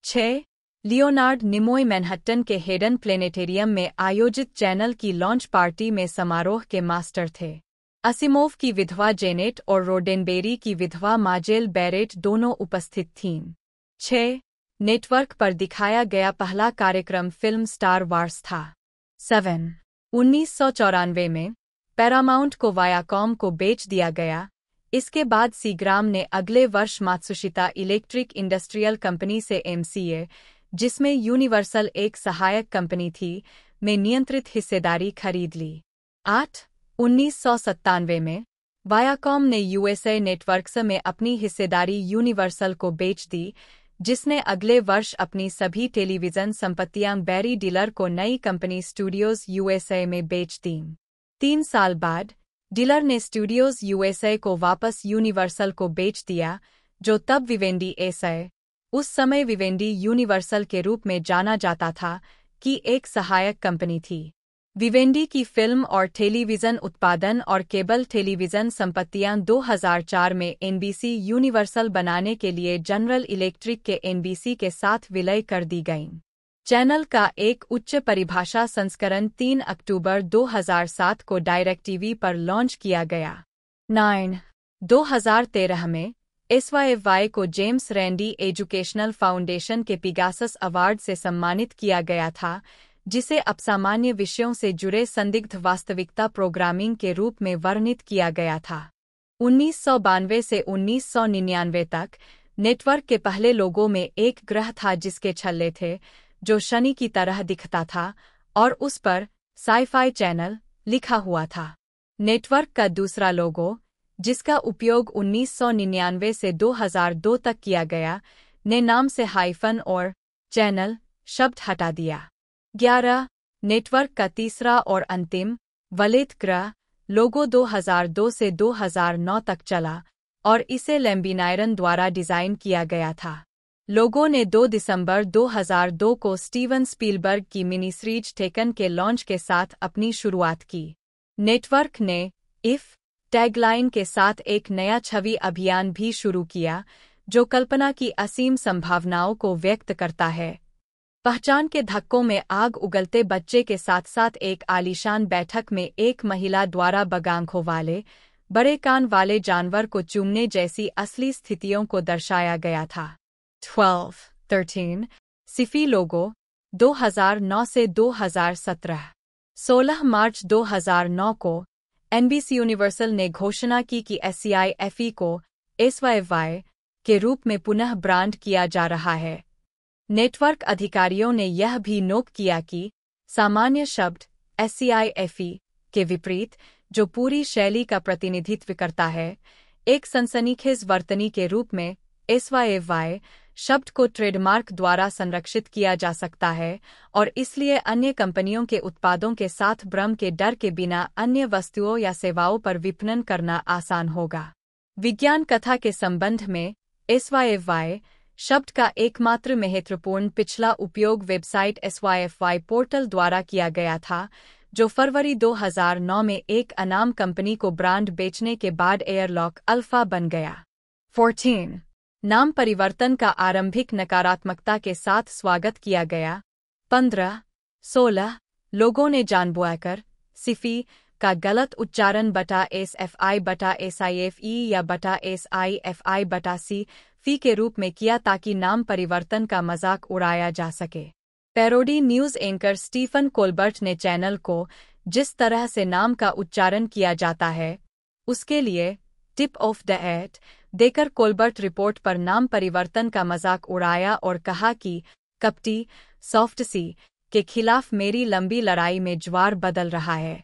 6 लियोनार्ड निमोय मैनहट्टन के हेडन प्लेनेटेरियम में आयोजित चैनल की लॉन्च पार्टी में समारोह के मास्टर थे। असिमोव की विधवा जेनेट और रोडेनबेरी की विधवा माजेल बैरेट दोनों उपस्थित थीं। 6 नेटवर्क पर दिखाया गया पहला कार्यक्रम फिल्म स्टार वार्स था। 7 1994 में पैरामाउंट को वायाकॉम को बेच दिया गया। इसके बाद सीग्राम ने अगले वर्ष मात्सुशिता इलेक्ट्रिक इंडस्ट्रियल कंपनी से MCA, जिसमें यूनिवर्सल एक सहायक कंपनी थी, में नियंत्रित हिस्सेदारी खरीद ली। 8 1997 में वायाकॉम ने USA नेटवर्क्स में अपनी हिस्सेदारी यूनिवर्सल को बेच दी, जिसने अगले वर्ष अपनी सभी टेलीविज़न संपत्तियां बैरी डिलर को नई कंपनी स्टूडियोज USA में बेच दीं। 3 साल बाद डिलर ने स्टूडियोज USA को वापस यूनिवर्सल को बेच दिया, जो तब विवेंडी एसए, उस समय विवेंडी यूनिवर्सल के रूप में जाना जाता था, की एक सहायक कंपनी थी। विवेंडी की फिल्म और टेलीविज़न उत्पादन और केबल टेलीविज़न संपत्तियां 2004 में NBC यूनिवर्सल बनाने के लिए जनरल इलेक्ट्रिक के NBC के साथ विलय कर दी गईं। चैनल का एक उच्च परिभाषा संस्करण 3 अक्टूबर 2007 को डायरेक्टटीवी पर लॉन्च किया गया। 9 2013 में SYFY को जेम्स रैंडी एजुकेशनल फाउंडेशन के पिगासस अवार्ड से सम्मानित किया गया था, जिसे असामान्य विषयों से जुड़े संदिग्ध वास्तविकता प्रोग्रामिंग के रूप में वर्णित किया गया था। 1992 से 1999 तक नेटवर्क के पहले लोगों में एक ग्रह था जिसके छल्ले थे, जो शनि की तरह दिखता था, और उस पर साइफाई चैनल लिखा हुआ था। नेटवर्क का दूसरा लोगो, जिसका उपयोग 1999 से 2002 तक किया गया, ने नाम से हाइफन और चैनल शब्द हटा दिया। 11 नेटवर्क का तीसरा और अंतिम वलित ग्रह लोगो 2002 से 2009 तक चला और इसे लैम्बिनायरन द्वारा डिज़ाइन किया गया था। लोगों ने 2 दिसंबर 2002 को स्टीवन स्पीलबर्ग की मिनी सीरीज टेकन के लॉन्च के साथ अपनी शुरुआत की। नेटवर्क ने इफ टैगलाइन के साथ एक नया छवि अभियान भी शुरू किया, जो कल्पना की असीम संभावनाओं को व्यक्त करता है। पहचान के धक्कों में आग उगलते बच्चे के साथ साथ एक आलीशान बैठक में एक महिला द्वारा बगांखों वाले, बड़े कान वाले जानवर को चूमने जैसी असली स्थितियों को दर्शाया गया था। 13 सिफी लोगो 2009 से 2017 16 मार्च 2009 को एनबीसी यूनिवर्सल ने घोषणा की कि SCIFE को SYFY के रूप में पुनः ब्रांड किया जा रहा है। नेटवर्क अधिकारियों ने यह भी नोट किया कि सामान्य शब्द SCIFE के विपरीत, जो पूरी शैली का प्रतिनिधित्व करता है, एक सनसनीखेज वर्तनी के रूप में SYFY शब्द को ट्रेडमार्क द्वारा संरक्षित किया जा सकता है और इसलिए अन्य कंपनियों के उत्पादों के साथ भ्रम के डर के बिना अन्य वस्तुओं या सेवाओं पर विपणन करना आसान होगा। विज्ञान कथा के संबंध में SYFY शब्द का एकमात्र महत्वपूर्ण पिछला उपयोग वेबसाइट SYFY पोर्टल द्वारा किया गया था, जो फरवरी 2009 में एक अनाम कंपनी को ब्रांड बेचने के बाद एयरलॉक अल्फा बन गया। 14 नाम परिवर्तन का आरंभिक नकारात्मकता के साथ स्वागत किया गया। 15-16 लोगों ने जानबूझकर सिफी का गलत उच्चारण SFI SIFE या SIFI C के रूप में किया ताकि नाम परिवर्तन का मजाक उड़ाया जा सके। Parody news anchor Stephen Colbert ने चैनल को जिस तरह से नाम का उच्चारण किया जाता है, उसके लिए टिप ऑफ द हैट देकर कोलबर्ट रिपोर्ट पर नाम परिवर्तन का मजाक उड़ाया और कहा कि कपटी सॉफ्ट सी के खिलाफ मेरी लंबी लड़ाई में ज्वार बदल रहा है।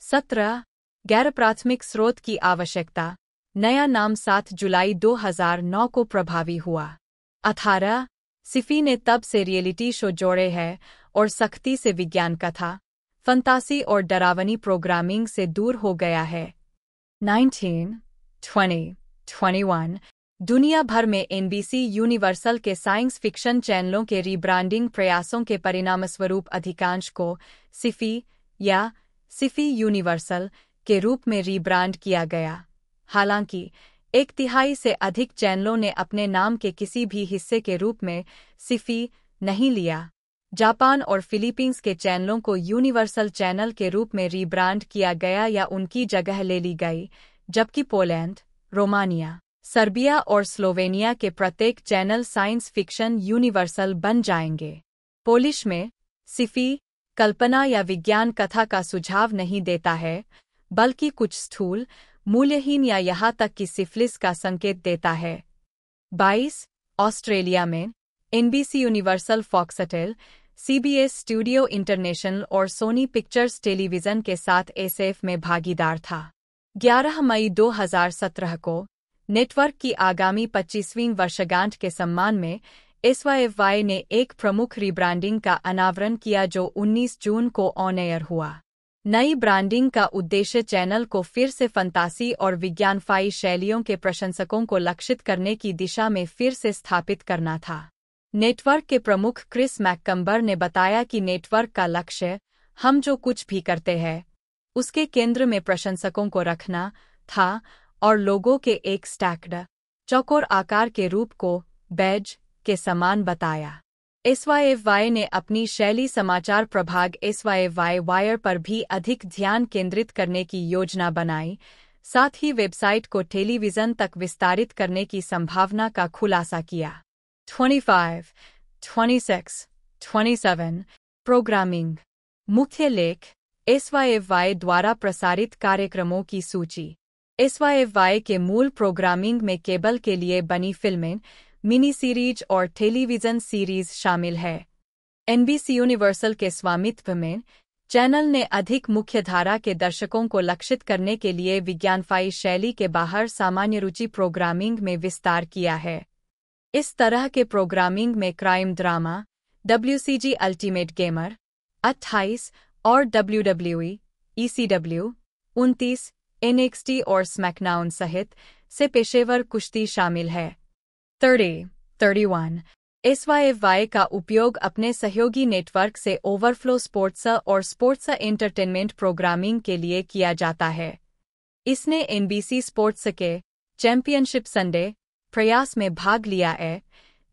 17 गैर प्राथमिक स्रोत की आवश्यकता। नया नाम 7 जुलाई 2009 को प्रभावी हुआ। 18 सिफी ने तब से रियलिटी शो जोड़े हैं और सख्ती से विज्ञान कथा, फंतासी और डरावनी प्रोग्रामिंग से दूर हो गया है। 19, 20, 21 दुनिया भर में एनबीसी यूनिवर्सल के साइंस फिक्शन चैनलों के रीब्रांडिंग प्रयासों के परिणामस्वरूप अधिकांश को सिफी या सिफी यूनिवर्सल के रूप में रीब्रांड किया गया। हालांकि 1/3 से अधिक चैनलों ने अपने नाम के किसी भी हिस्से के रूप में सिफी नहीं लिया। जापान और फिलीपींस के चैनलों को यूनिवर्सल चैनल के रूप में रीब्रांड किया गया या उनकी जगह ले ली गई, जबकि पोलैंड, रोमानिया, सर्बिया और स्लोवेनिया के प्रत्येक चैनल साइंस फिक्शन यूनिवर्सल बन जाएंगे। पोलिश में सिफी कल्पना या विज्ञान कथा का सुझाव नहीं देता है, बल्कि कुछ स्थूल, मूल्यहीन या यहाँ तक कि सिफिलिस का संकेत देता है। 22 ऑस्ट्रेलिया में NBC universal foxtail, CBS studio international और सोनी पिक्चर्स टेलीविजन के साथ SF में भागीदार था। 11 मई 2017 को नेटवर्क की आगामी 25वीं वर्षगांठ के सम्मान में SYFY ने एक प्रमुख रीब्रांडिंग का अनावरण किया जो 19 जून को ऑन एयर हुआ। नई ब्रांडिंग का उद्देश्य चैनल को फिर से फंतासी और विज्ञानफाई शैलियों के प्रशंसकों को लक्षित करने की दिशा में फिर से स्थापित करना था। नेटवर्क के प्रमुख क्रिस मैककम्बर ने बताया कि नेटवर्क का लक्ष्य, हम जो कुछ भी करते हैं, उसके केंद्र में प्रशंसकों को रखना था और लोगों के एक स्टैक्ड, चौकोर आकार के रूप को बैज के समान बताया। SYFY ने अपनी शैली समाचार प्रभाग SYFY वायर पर भी अधिक ध्यान केंद्रित करने की योजना बनाई, साथ ही वेबसाइट को टेलीविजन तक विस्तारित करने की संभावना का खुलासा किया। 25, 26, 27 प्रोग्रामिंग। मुख्य लेख SYFY द्वारा प्रसारित कार्यक्रमों की सूची। SYFY के मूल प्रोग्रामिंग में केबल के लिए बनी फिल्में, मिनी सीरीज और टेलीविजन सीरीज शामिल है। एनबीसी यूनिवर्सल के स्वामित्व में चैनल ने अधिक मुख्यधारा के दर्शकों को लक्षित करने के लिए विज्ञानफाई शैली के बाहर सामान्य रुचि प्रोग्रामिंग में विस्तार किया है। इस तरह के प्रोग्रामिंग में crime drama, WCG ultimate gamer 28 और WWE, ECW 29, NXT और स्मैकडाउन सहित से पेशेवर कुश्ती शामिल है। 30 31 SYFY का उपयोग अपने सहयोगी नेटवर्क से ओवरफ्लो स्पोर्ट्स और स्पोर्ट्स एंटरटेनमेंट प्रोग्रामिंग के लिए किया जाता है। इसने NBC स्पोर्ट्स के चैंपियनशिप संडे प्रयास में भाग लिया है,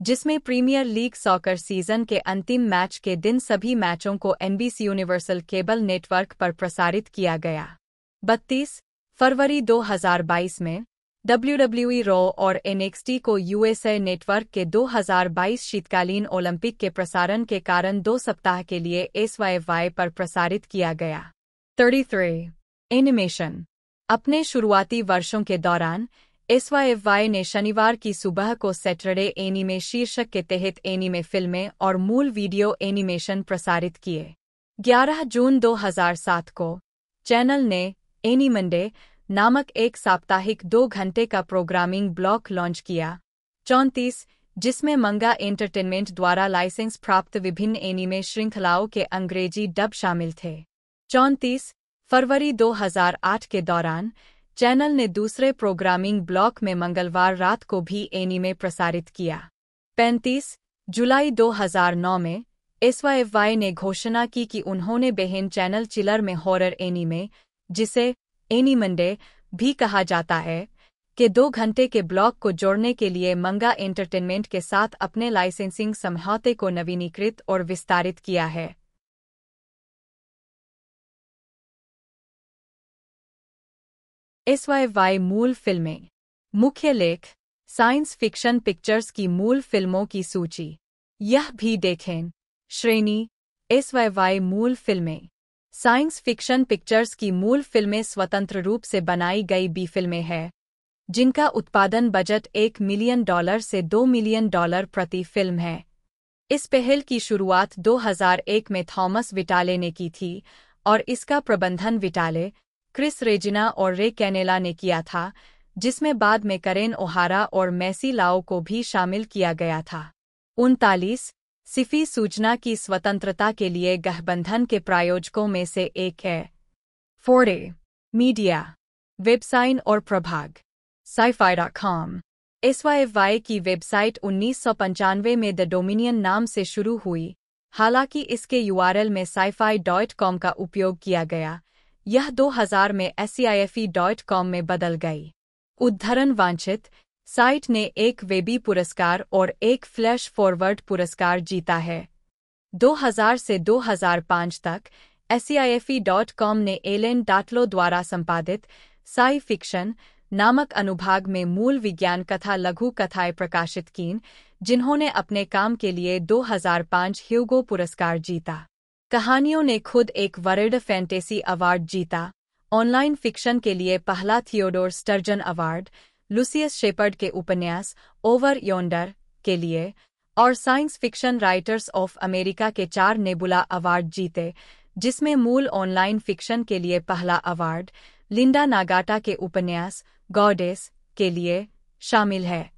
जिसमें प्रीमियर लीग सॉकर सीजन के अंतिम मैच के दिन सभी मैचों को NBC यूनिवर्सल केबल नेटवर्क पर प्रसारित किया गया। 32 फरवरी 2022 में WWE रॉ और NXT को USA नेटवर्क के 2022 शीतकालीन ओलंपिक के प्रसारण के कारण 2 सप्ताह के लिए SYFY पर प्रसारित किया गया। 33 एनिमेशन। अपने शुरुआती वर्षों के दौरान SYFY ने शनिवार की सुबह को सैटरडे एनीमे शीर्षक के तहत एनीमे फिल्में और मूल वीडियो एनिमेशन प्रसारित किए। 11 जून 2007 को चैनल ने एनीमंडे नामक एक साप्ताहिक 2 घंटे का प्रोग्रामिंग ब्लॉक लॉन्च किया। 34 जिसमें मंगा एंटरटेनमेंट द्वारा लाइसेंस प्राप्त विभिन्न एनीमे श्रृंखलाओं के अंग्रेजी डब शामिल थे। 34 फरवरी 2008 के दौरान चैनल ने दूसरे प्रोग्रामिंग ब्लॉक में मंगलवार रात को भी एनीमे प्रसारित किया। 35 जुलाई 2009 में SYFY ने घोषणा की कि उन्होंने बहन चैनल चिलर में हॉरर एनीमे, जिसे एनीमंडे भी कहा जाता है, के 2 घंटे के ब्लॉक को जोड़ने के लिए मंगा एंटरटेनमेंट के साथ अपने लाइसेंसिंग समझौते को नवीनीकृत और विस्तारित किया है। SYFY मूल फिल्में। मुख्य लेख। साइंस फिक्शन पिक्चर्स की मूल फिल्मों की सूची। यह भी देखें। श्रेणी। SYFY मूल फिल्में। साइंस फिक्शन पिक्चर्स की मूल फिल्में स्वतंत्र रूप से बनाई गई बी फिल्में हैं, जिनका उत्पादन बजट $1 मिलियन से $2 मिलियन प्रति फिल्म है। इस पहल की शुरुआत 2001 में थॉमस विटाले ने की थी और इसका प्रबंधन विटाले, क्रिस रेजिना और रे कैनेला ने किया था, जिसमें बाद में करेन ओहारा और मैसी लाओ को भी शामिल किया गया था। 39 सिफी सूचना की स्वतंत्रता के लिए गठबंधन के प्रायोजकों में से एक है। 40 मीडिया, वेबसाइट और प्रभाग। sci-fi.com। SYFY की वेबसाइट 1995 में द डोमिनियन नाम से शुरू हुई, हालांकि इसके URL में sci-fi.com का उपयोग किया गया। यह 2000 में scife.com में बदल गई। उद्धरण वांछित। साइट ने एक वेबी पुरस्कार और एक फ्लैश फॉरवर्ड पुरस्कार जीता है। 2000 से 2005 तक scife.com ने एलेन डाटलो द्वारा संपादित साई फिक्शन नामक अनुभाग में मूल विज्ञान कथा लघु कथाएं प्रकाशित कीं, जिन्होंने अपने काम के लिए 2005 ह्यूगो पुरस्कार जीता। कहानियों ने खुद एक वर्ल्ड फैंटेसी अवार्ड जीता, ऑनलाइन फिक्शन के लिए पहला Theodore Sturgeon Award, Lucius Shepard के उपन्यास ओवर योंडर के लिए, और Science Fiction Writers of America के 4 नेबुला अवार्ड जीते, जिसमें मूल ऑनलाइन फिक्शन के लिए पहला अवार्ड, लिंडा नागाटा के उपन्यास गॉडेस के लिए शामिल है।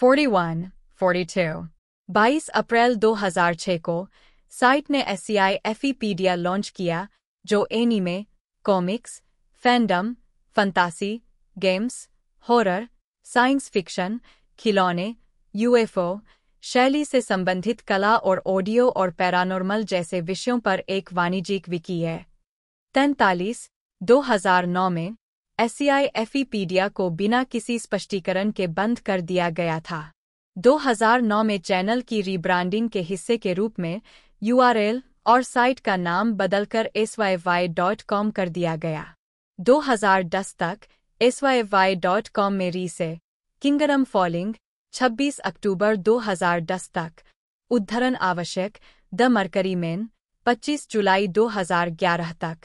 41 42 22 अप्रैल 2006 को साइट ने SCIFepedia लॉन्च किया, जो एनीमे, कॉमिक्स, फैंडम, फंतासी, गेम्स, हॉरर, साइंस फिक्शन, खिलौने, UFO, शैली से संबंधित कला और ऑडियो और पैरानॉर्मल जैसे विषयों पर एक वाणिज्यिक विकी है। 43 2009 में SCIFepedia को बिना किसी स्पष्टीकरण के बंद कर दिया गया था। 2009 में चैनल की रीब्रांडिंग के हिस्से के रूप में URL और साइट का नाम बदलकर SYFY.com कर दिया गया। 2010 तक SYFY.com में रीसे किंगडम फॉलिंग 26 अक्टूबर 2010 तक, उद्धरण आवश्यक, द मरकरी मैन 25 जुलाई 2011 तक,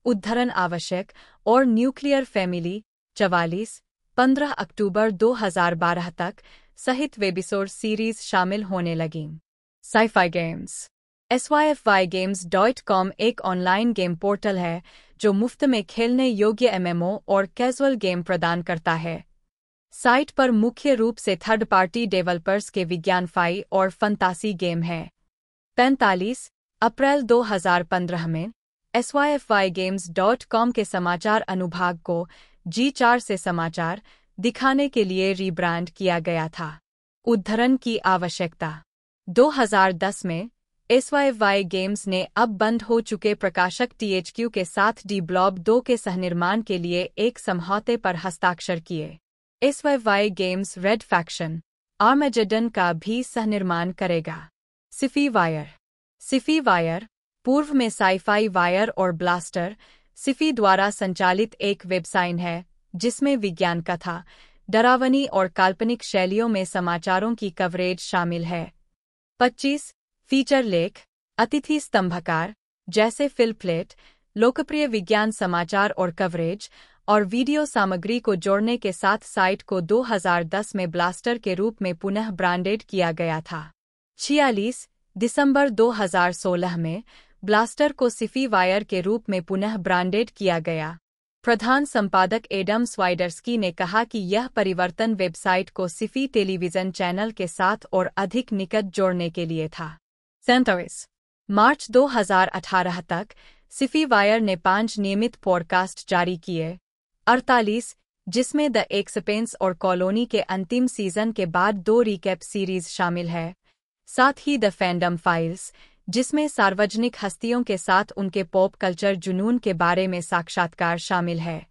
उद्धरण आवश्यक, और न्यूक्लियर फैमिली 44 15 अक्टूबर 2012 तक सहित वेबिसोड सीरीज शामिल होने लगीं। Sci-Fi games. SYFYGames.com एक ऑनलाइन गेम पोर्टल है जो मुफ्त में खेलने योग्य MMO और कैजुअल गेम प्रदान करता है। साइट पर मुख्य रूप से थर्ड पार्टी डेवलपर्स के विज्ञान-फाई और फंतासी गेम है। 45 अप्रैल 2015 में SYFYGames.com के समाचार अनुभाग को G4 से समाचार दिखाने के लिए रीब्रांड किया गया था। उद्धरण की आवश्यकता। 2010 में SYFY गेम्स ने अब बंद हो चुके प्रकाशक THQ के साथ डी ब्लॉब 2 के सहनिर्माण के लिए एक समझौते पर हस्ताक्षर किए। SYFY गेम्स रेड फैक्शन आर्मेजेडन का भी सहनिर्माण करेगा। सिफी वायर। सिफी वायर पूर्व में साई-फाई वायर और ब्लास्टर सिफी द्वारा संचालित एक वेबसाइट है जिसमें विज्ञान कथा, डरावनी और काल्पनिक शैलियों में समाचारों की कवरेज शामिल है। 25 फीचर लेख, अतिथि स्तंभकार जैसे फिल प्लेट, लोकप्रिय विज्ञान समाचार और कवरेज और वीडियो सामग्री को जोड़ने के साथ साइट को 2010 में ब्लास्टर के रूप में पुनः ब्रांडेड किया गया था। 46 दिसंबर 2016 में ब्लास्टर को सिफी वायर के रूप में पुनः ब्रांडेड किया गया। प्रधान संपादक एडम स्वाइडर्स्की ने कहा कि यह परिवर्तन वेबसाइट को सिफी टेलीविजन चैनल के साथ और अधिक निकट जोड़ने के लिए था। 27 मार्च 2018 तक सिफी वायर ने 5 नियमित पॉडकास्ट जारी किए। 48 जिसमें द एक्सपेंस और कॉलोनी के अंतिम सीजन के बाद 2 रिकैप सीरीज शामिल है। साथ ही द फैंडम फाइल्स जिसमें सार्वजनिक हस्तियों के साथ उनके पॉप कल्चर जुनून के बारे में साक्षात्कार शामिल है।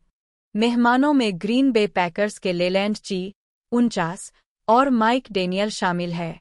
मेहमानों में ग्रीन बे पैकर्स के लेलैंड ची 49 और माइक डेनियल शामिल है।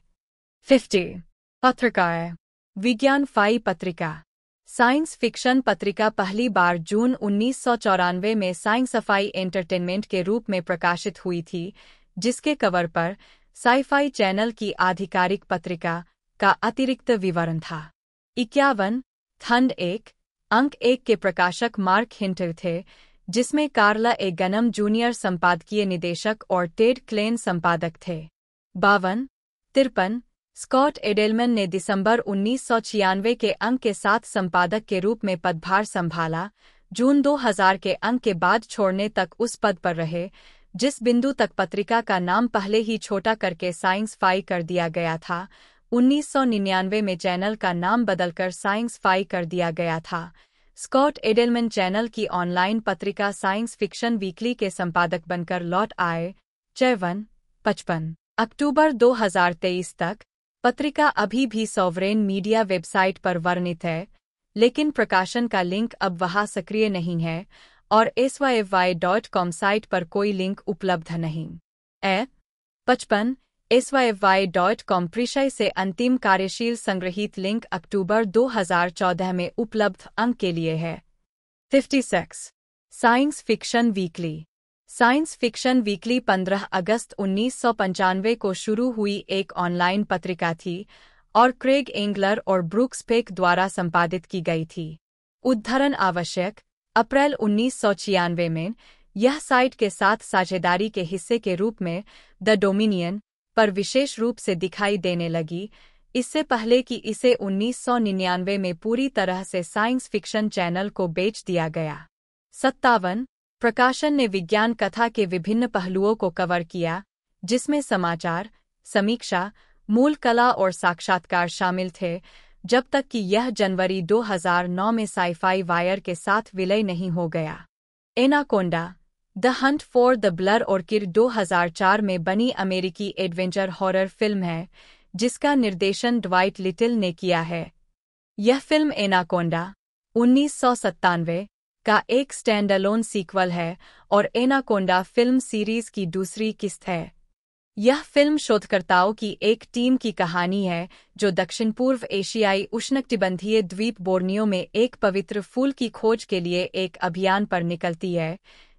50 पत्रकार विज्ञान फाई पत्रिका। साइंस फिक्शन पत्रिका पहली बार जून 1994 में साइंस-फाई एंटरटेनमेंट के रूप में प्रकाशित हुई थी, जिसके कवर पर साई-फाई चैनल की आधिकारिक पत्रिका का अतिरिक्त विवरण था। 51 खंड 1 अंक 1 के प्रकाशक मार्क हिंटर थे, जिसमें कार्ला ए गनम जूनियर संपादकीय निदेशक और टेड क्लेन संपादक थे। 52 53 स्कॉट एडेलमैन ने दिसंबर 1996 के अंक के साथ संपादक के रूप में पदभार संभाला। जून 2000 के अंक के बाद छोड़ने तक उस पद पर रहे, जिस बिंदु तक पत्रिका का नाम पहले ही छोटा करके साइंस फाई कर दिया गया था। 1999 में चैनल का नाम बदलकर साइंस फाई कर दिया गया था। स्कॉट एडेलमैन चैनल की ऑनलाइन पत्रिका साइंस फिक्शन वीकली के संपादक बनकर लौट आए। 55 अक्टूबर 2023 तक पत्रिका अभी भी सॉवरेन मीडिया वेबसाइट पर वर्णित है, लेकिन प्रकाशन का लिंक अब वहां सक्रिय नहीं है और syfy.com साइट पर कोई लिंक उपलब्ध नहीं। 55 syfy.com प्रिशय से अंतिम कार्यशील संग्रहीत लिंक अक्टूबर 2014 में उपलब्ध अंक के लिए है। 56 science fiction weekly. Science fiction weekly 15 अगस्त 1995 को शुरू हुई एक ऑनलाइन पत्रिका थी और क्रेग एंगलर और ब्रूक्स पेक द्वारा संपादित की गई थी। उद्धरण आवश्यक। अप्रैल 1996 में यह साइट के साथ साझेदारी के हिस्से के रूप में द डोमिनियन पर विशेष रूप से दिखाई देने लगी, इससे पहले कि इसे 1999 में पूरी तरह से साइंस फिक्शन चैनल को बेच दिया गया। 57 प्रकाशन ने विज्ञान कथा के विभिन्न पहलुओं को कवर किया, जिसमें समाचार, समीक्षा, मूल कला और साक्षात्कार शामिल थे, जब तक कि यह जनवरी 2009 में साई-फाई वायर के साथ विलय नहीं हो गया। Anaconda the hunt for the blood orchid 2004 में बनी अमेरिकी एडवेंचर हॉरर फिल्म है, जिसका निर्देशन ड्वाइट लिटिल ने किया है। यह फिल्म एनाकोंडा 1997 का एक स्टैंडअलोन सीक्वल है और एनाकोंडा फिल्म सीरीज की दूसरी किस्त है। यह फिल्म शोधकर्ताओं की एक टीम की कहानी है जो दक्षिण पूर्व एशियाई उष्णकटिबंधीय द्वीप बोर्नियो में एक पवित्र फूल की खोज के लिए एक अभियान पर निकलती है,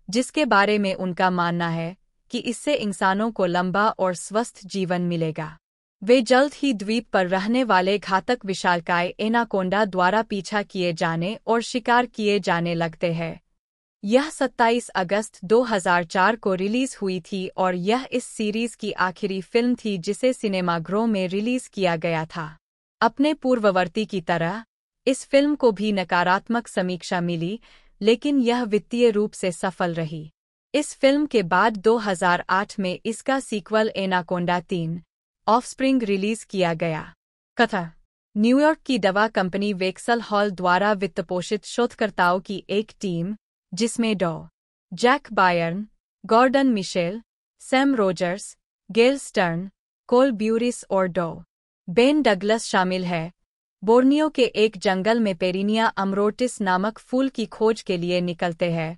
जिसके बारे में उनका मानना है कि इससे इंसानों को लंबा और स्वस्थ जीवन मिलेगा। वे जल्द ही द्वीप पर रहने वाले घातक विशालकाय एनाकोंडा द्वारा पीछा किए जाने और शिकार किए जाने लगते हैं। यह 27 अगस्त 2004 को रिलीज हुई थी और यह इस सीरीज की आखिरी फिल्म थी जिसे सिनेमाघरों में रिलीज किया गया था। अपने पूर्ववर्ती की तरह इस फिल्म को भी नकारात्मक समीक्षा मिली, लेकिन यह वित्तीय रूप से सफल रही। इस फिल्म के बाद 2008 में इसका सीक्वल एनाकोंडा 3 ऑफस्प्रिंग रिलीज किया गया। कथा न्यूयॉर्क की दवा कंपनी वेक्सल हॉल द्वारा वित्तपोषित शोधकर्ताओं की एक टीम, जिसमें डॉ. Jack Byrne, Gordon Mitchell, Sam Rogers, Gail Stern, Cole Burris और डो बेन डगलस शामिल है। बोर्नियो के एक जंगल में पेरिनिया अमरोटिस नामक फूल की खोज के लिए निकलते हैं।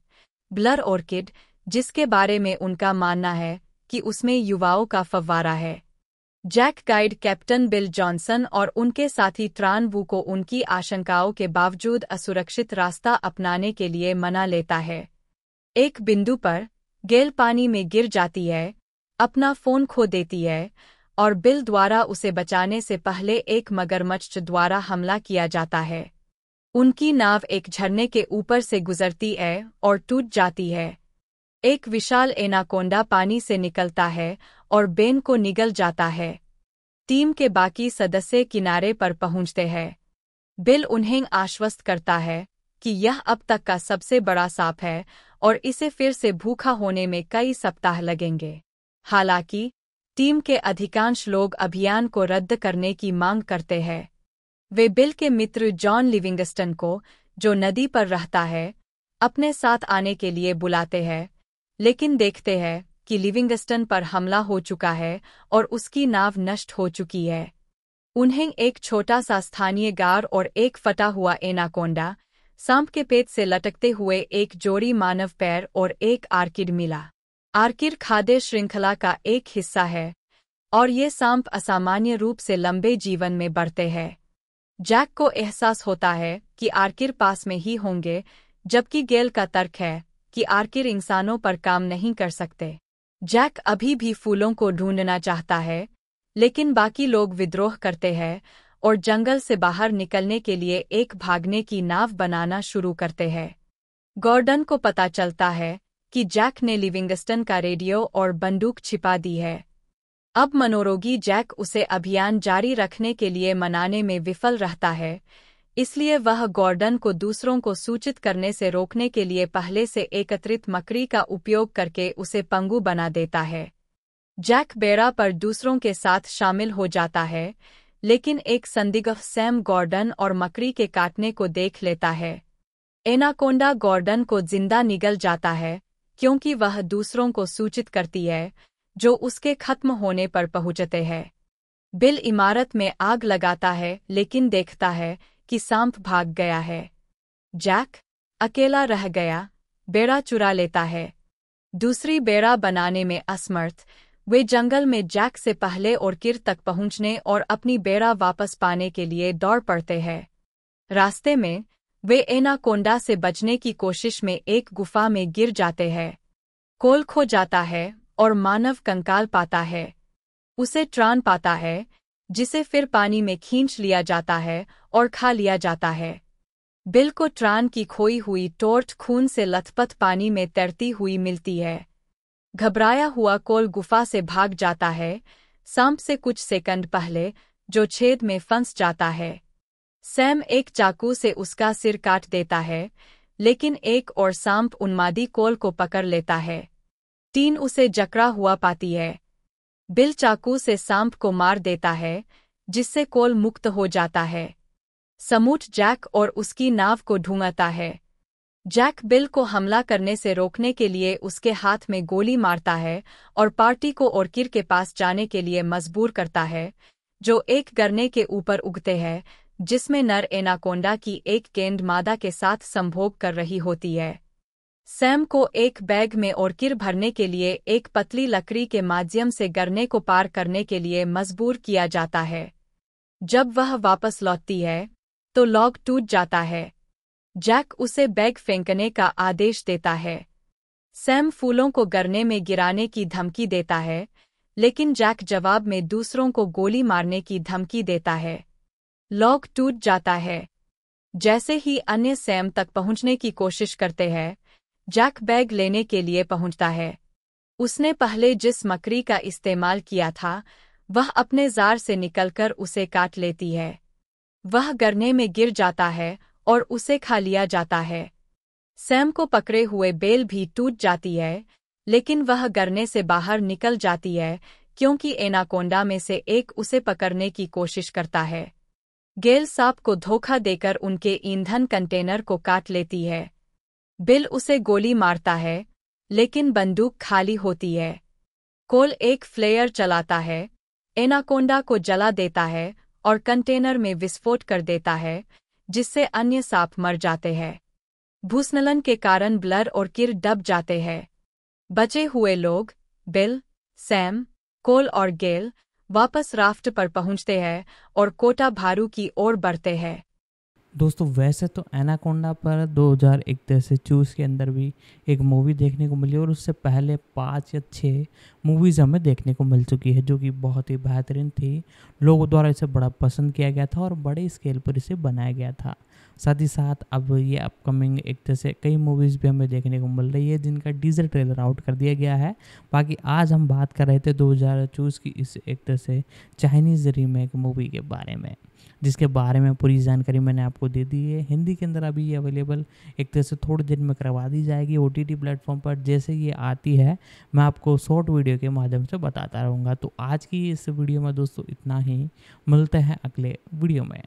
ब्लर ऑर्किड, जिसके बारे में उनका मानना है कि उसमें युवाओं का फव्वारा है। Jack guide captain Bill Johnson और उनके साथी ट्रान वू को उनकी आशंकाओं के बावजूद असुरक्षित रास्ता अपनाने के लिए मना लेता है। एक बिंदु पर गेल पानी में गिर जाती है, अपना फोन खो देती है और बिल द्वारा उसे बचाने से पहले एक मगरमच्छ द्वारा हमला किया जाता है। उनकी नाव एक झरने के ऊपर से गुजरती है और टूट जाती है। एक विशाल एनाकोंडा पानी से निकलता है और बेन को निगल जाता है। टीम के बाकी सदस्य किनारे पर पहुंचते हैं। बिल उन्हें आश्वस्त करता है कि यह अब तक का सबसे बड़ा सांप है और इसे फिर से भूखा होने में कई सप्ताह लगेंगे। हालांकि टीम के अधिकांश लोग अभियान को रद्द करने की मांग करते हैं। वे बिल के मित्र जॉन लिविंगस्टन को, जो नदी पर रहता है, अपने साथ आने के लिए बुलाते हैं, लेकिन देखते हैं कि लिविंगस्टन पर हमला हो चुका है और उसकी नाव नष्ट हो चुकी है। उन्हें एक छोटा सा स्थानीय गार और एक फटा हुआ एनाकोंडा, सांप के पेट से लटकते हुए एक जोड़ी मानव पैर और एक आर्किड मिला। आर्किड खाद्य श्रृंखला का एक हिस्सा है और ये सांप असामान्य रूप से लंबे जीवन में बढ़ते हैं। जैक को एहसास होता है कि आर्किड पास में ही होंगे, जबकि गेल का तर्क है कि आर्किड इंसानों पर काम नहीं कर सकते। जैक अभी भी फूलों को ढूंढना चाहता है, लेकिन बाकी लोग विद्रोह करते हैं और जंगल से बाहर निकलने के लिए एक भागने की नाव बनाना शुरू करते हैं। गॉर्डन को पता चलता है कि जैक ने लिविंगस्टन का रेडियो और बंदूक छिपा दी है। अब मनोरोगी जैक उसे अभियान जारी रखने के लिए मनाने में विफल रहता है, इसलिए वह गॉर्डन को दूसरों को सूचित करने से रोकने के लिए पहले से एकत्रित मकड़ी का उपयोग करके उसे पंगु बना देता है। जैक बेड़ा पर दूसरों के साथ शामिल हो जाता है, लेकिन एक संदिग्ध सैम गॉर्डन और मकड़ी के काटने को देख लेता है। एनाकोंडा गॉर्डन को जिंदा निगल जाता है क्योंकि वह दूसरों को सूचित करती है, जो उसके खत्म होने पर पहुंचते हैं। बिल इमारत में आग लगाता है लेकिन देखता है कि सांप भाग गया है। जैक अकेला रह गया, बेड़ा चुरा लेता है। दूसरी बेड़ा बनाने में असमर्थ, वे जंगल में जैक से पहले ऑर्किड तक पहुंचने और अपनी बेड़ा वापस पाने के लिए दौड़ पड़ते हैं। रास्ते में वे एनाकोंडा से बचने की कोशिश में एक गुफा में गिर जाते हैं। कोल खो जाता है और मानव कंकाल पाता है। उसे ट्रान पाता है, जिसे फिर पानी में खींच लिया जाता है और खा लिया जाता है। बिल को ट्रान की खोई हुई टोर्ट खून से लथपथ पानी में तैरती हुई मिलती है। घबराया हुआ कोल गुफा से भाग जाता है, सांप से कुछ सेकंड पहले, जो छेद में फंस जाता है। सैम एक चाकू से उसका सिर काट देता है, लेकिन एक और सांप उन्मादी कोल को पकड़ लेता है। टीन उसे जकड़ा हुआ पाती है। बिल चाकू से सांप को मार देता है, जिससे कोल मुक्त हो जाता है। समूट जैक और उसकी नाव को ढूंढता है। जैक बिल को हमला करने से रोकने के लिए उसके हाथ में गोली मारता है और पार्टी को ऑर्किड के पास जाने के लिए मजबूर करता है, जो एक गरने के ऊपर उगते हैं, जिसमें नर एनाकोंडा की एक गेंद मादा के साथ संभोग कर रही होती है। सैम को एक बैग में ऑर्किड भरने के लिए एक पतली लकड़ी के माध्यम से गरने को पार करने के लिए मजबूर किया जाता है। जब वह वापस लौटती है, तो लॉग टूट जाता है। जैक उसे बैग फेंकने का आदेश देता है। सैम फूलों को गरने में गिराने की धमकी देता है, लेकिन जैक जवाब में दूसरों को गोली मारने की धमकी देता है। लॉग टूट जाता है। जैसे ही अन्य सैम तक पहुंचने की कोशिश करते हैं, जैक बैग लेने के लिए पहुंचता है। उसने पहले जिस मकड़ी का इस्तेमाल किया था, वह अपने जार से निकलकर उसे काट लेती है। वह गरने में गिर जाता है और उसे खा लिया जाता है। सैम को पकड़े हुए बेल भी टूट जाती है, लेकिन वह गरने से बाहर निकल जाती है क्योंकि एनाकोंडा में से एक उसे पकड़ने की कोशिश करता है। गेल सांप को धोखा देकर उनके ईंधन कंटेनर को काट लेती है। बिल उसे गोली मारता है, लेकिन बंदूक खाली होती है। कोल एक फ्लेयर चलाता है, एनाकोंडा को जला देता है और कंटेनर में विस्फोट कर देता है, जिससे अन्य सांप मर जाते हैं। भूस्खलन के कारण ब्लर और किर दब जाते हैं। बचे हुए लोग, बिल, सैम, कोल और गेल, वापस राफ्ट पर पहुंचते हैं और कोटा भारू की ओर बढ़ते हैं। दोस्तों वैसे तो एनाकोंडा पर 2001 से चूस के अंदर भी एक मूवी देखने को मिली और उससे पहले 5 या 6 मूवीज़ हमें देखने को मिल चुकी है जो कि बहुत ही बेहतरीन थी। लोगों द्वारा इसे बड़ा पसंद किया गया था और बड़े स्केल पर इसे बनाया गया था। साथ ही साथ अब ये अपकमिंग एक तरह से कई मूवीज़ भी हमें देखने को मिल रही है जिनका डीजर ट्रेलर आउट कर दिया गया है। बाकी आज हम बात कर रहे थे 2024 की इस एक तरह से चाइनीज़ रीमेक मूवी के बारे में, जिसके बारे में पूरी जानकारी मैंने आपको दे दी है। हिंदी के अंदर अभी ये अवेलेबल एक तरह से थोड़ी देर में करवा दी जाएगी OTT प्लेटफॉर्म पर। जैसे ये आती है मैं आपको शॉर्ट वीडियो के माध्यम से बताता रहूँगा। तो आज की इस वीडियो में दोस्तों इतना ही, मिलते हैं अगले वीडियो में।